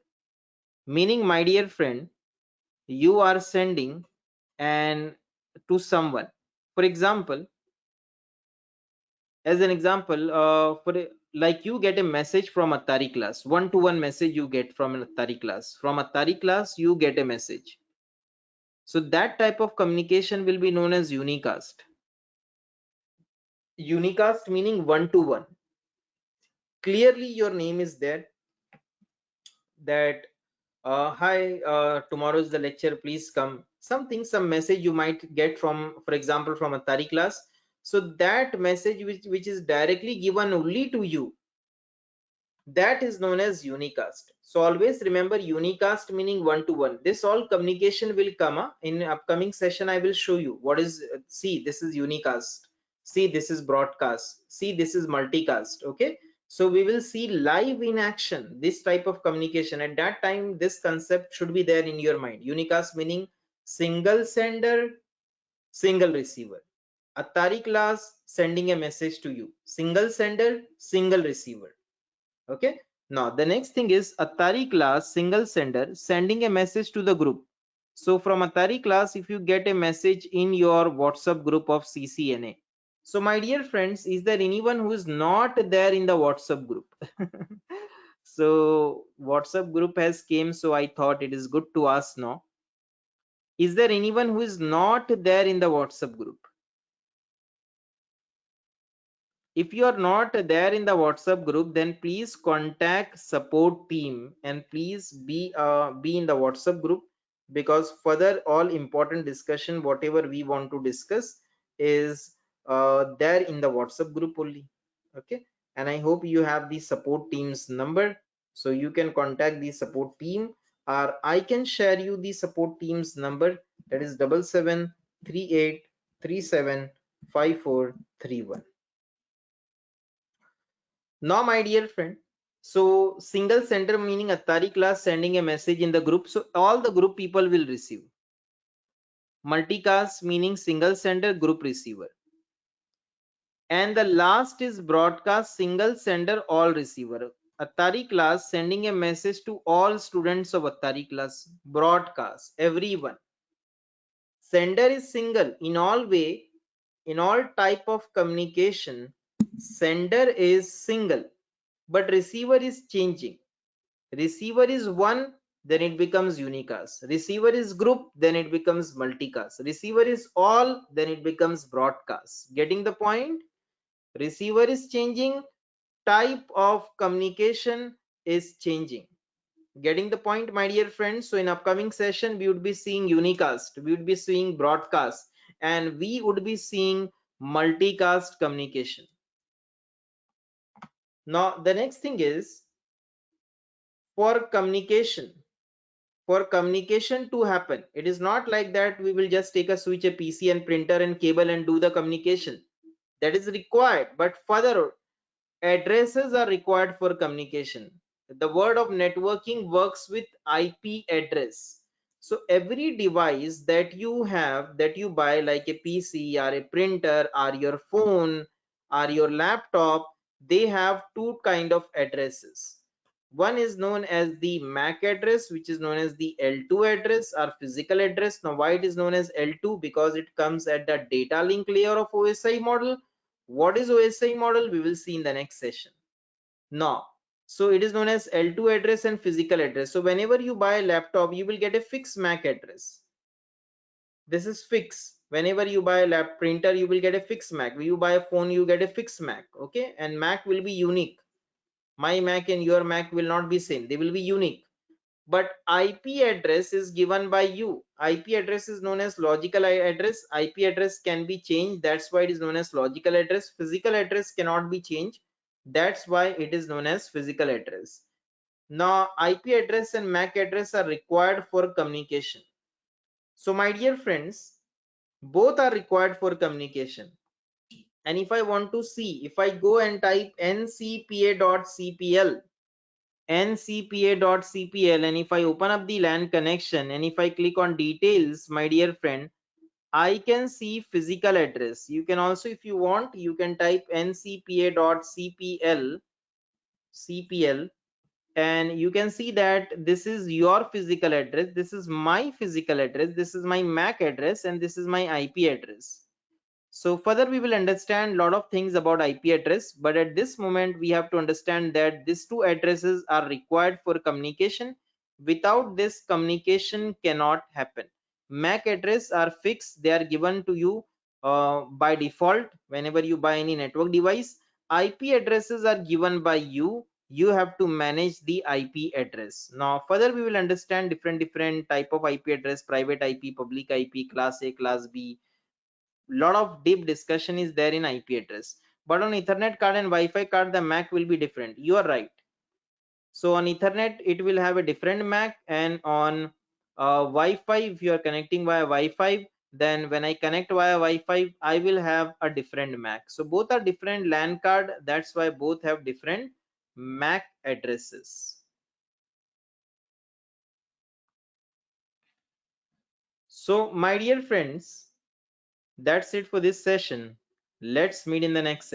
Meaning, my dear friend, you are sending and to someone. For example, as an example, like you get a message from Attari class, one-to-one message you get from an Attari class. From Attari class, you get a message. So that type of communication will be known as unicast. Unicast meaning one-to-one. Clearly, your name is there that hi, tomorrow is the lecture, please come. Something, some message you might get from, for example, from Attari class. So that message which is directly given only to you, that is known as unicast. So always remember unicast meaning one-to-one. This all communication will come in upcoming session. I will show you what is, see, this is unicast, see, this is broadcast, see, this is multicast. Okay, so we will see live in action this type of communication. At that time this concept should be there in your mind. Unicast meaning single sender, single receiver. Attari class sending a message to you, single sender, single receiver. Okay, now the next thing is Attari class single sender sending a message to the group. So from Attari class, if you get a message in your WhatsApp group of CCNA, so my dear friends, is there anyone who is not there in the WhatsApp group? So WhatsApp group has came, so I thought it is good to ask now. Is there anyone who is not there in the WhatsApp group? If you are not there in the WhatsApp group, then please contact support team and please be in the WhatsApp group, because further all important discussion whatever we want to discuss is there in the WhatsApp group only. Okay, and I hope you have the support team's number, so you can contact the support team, or I can share you the support team's number, that is 7738375431. Now, my dear friend, so single sender meaning Attari class sending a message in the group, so all the group people will receive. Multicast meaning single sender, group receiver. And the last is broadcast, single sender, all receiver. Attari class sending a message to all students of Attari class. Broadcast, everyone. Sender is single in all way, in all type of communication. Sender is single, but receiver is changing. Receiver is one, then it becomes unicast. Receiver is group, then it becomes multicast. Receiver is all, then it becomes broadcast. Getting the point? Receiver is changing, type of communication is changing. Getting the point, my dear friends? So in upcoming session, we would be seeing unicast, we would be seeing broadcast, and we would be seeing multicast communication. Now, the next thing is for communication. For communication to happen, it is not like that we will just take a switch, a PC and printer and cable and do the communication. That is required, but further addresses are required for communication. The word of networking works with IP address. So every device that you have, that you buy, like a PC or a printer or your phone or your laptop, they have two kind of addresses. One is known as the MAC address, which is known as the L2 address or physical address. Now why it is known as L2? Because it comes at the data link layer of OSI model. What is OSI model? We will see in the next session. Now, so it is known as L2 address and physical address. So whenever you buy a laptop, you will get a fixed MAC address. This is fixed. Whenever you buy a lap printer, you will get a fixed MAC. When you buy a phone, you get a fixed MAC. Okay, and MAC will be unique. My MAC and your MAC will not be same. They will be unique. But IP address is given by you. IP address is known as logical address. IP address can be changed. That's why it is known as logical address. Physical address cannot be changed. That's why it is known as physical address. Now, IP address and MAC address are required for communication. So, my dear friends, both are required for communication. And if I want to see, if I go and type ncpa.cpl, ncpa.cpl, and if I open up the LAN connection and if I click on details, my dear friend, I can see physical address. You can also, if you want, you can type ncpa.cpl, and you can see that this is your physical address, this is my physical address, this is my MAC address, and this is my IP address. So further we will understand a lot of things about IP address, but at this moment we have to understand that these two addresses are required for communication. Without this, communication cannot happen. MAC address are fixed, they are given to you by default whenever you buy any network device. IP addresses are given by you. You have to manage the IP address. Now further we will understand different type of IP address: private IP, public IP, class A, class B. Lot of deep discussion is there in IP address, but on Ethernet card and Wi-Fi card the MAC will be different. You are right. So on Ethernet it will have a different MAC, and on Wi-Fi, if you are connecting via Wi-Fi, then when I connect via Wi-Fi I will have a different MAC. So both are different LAN card, that's why both have different MAC addresses. So my dear friends, that's it for this session. Let's meet in the next session.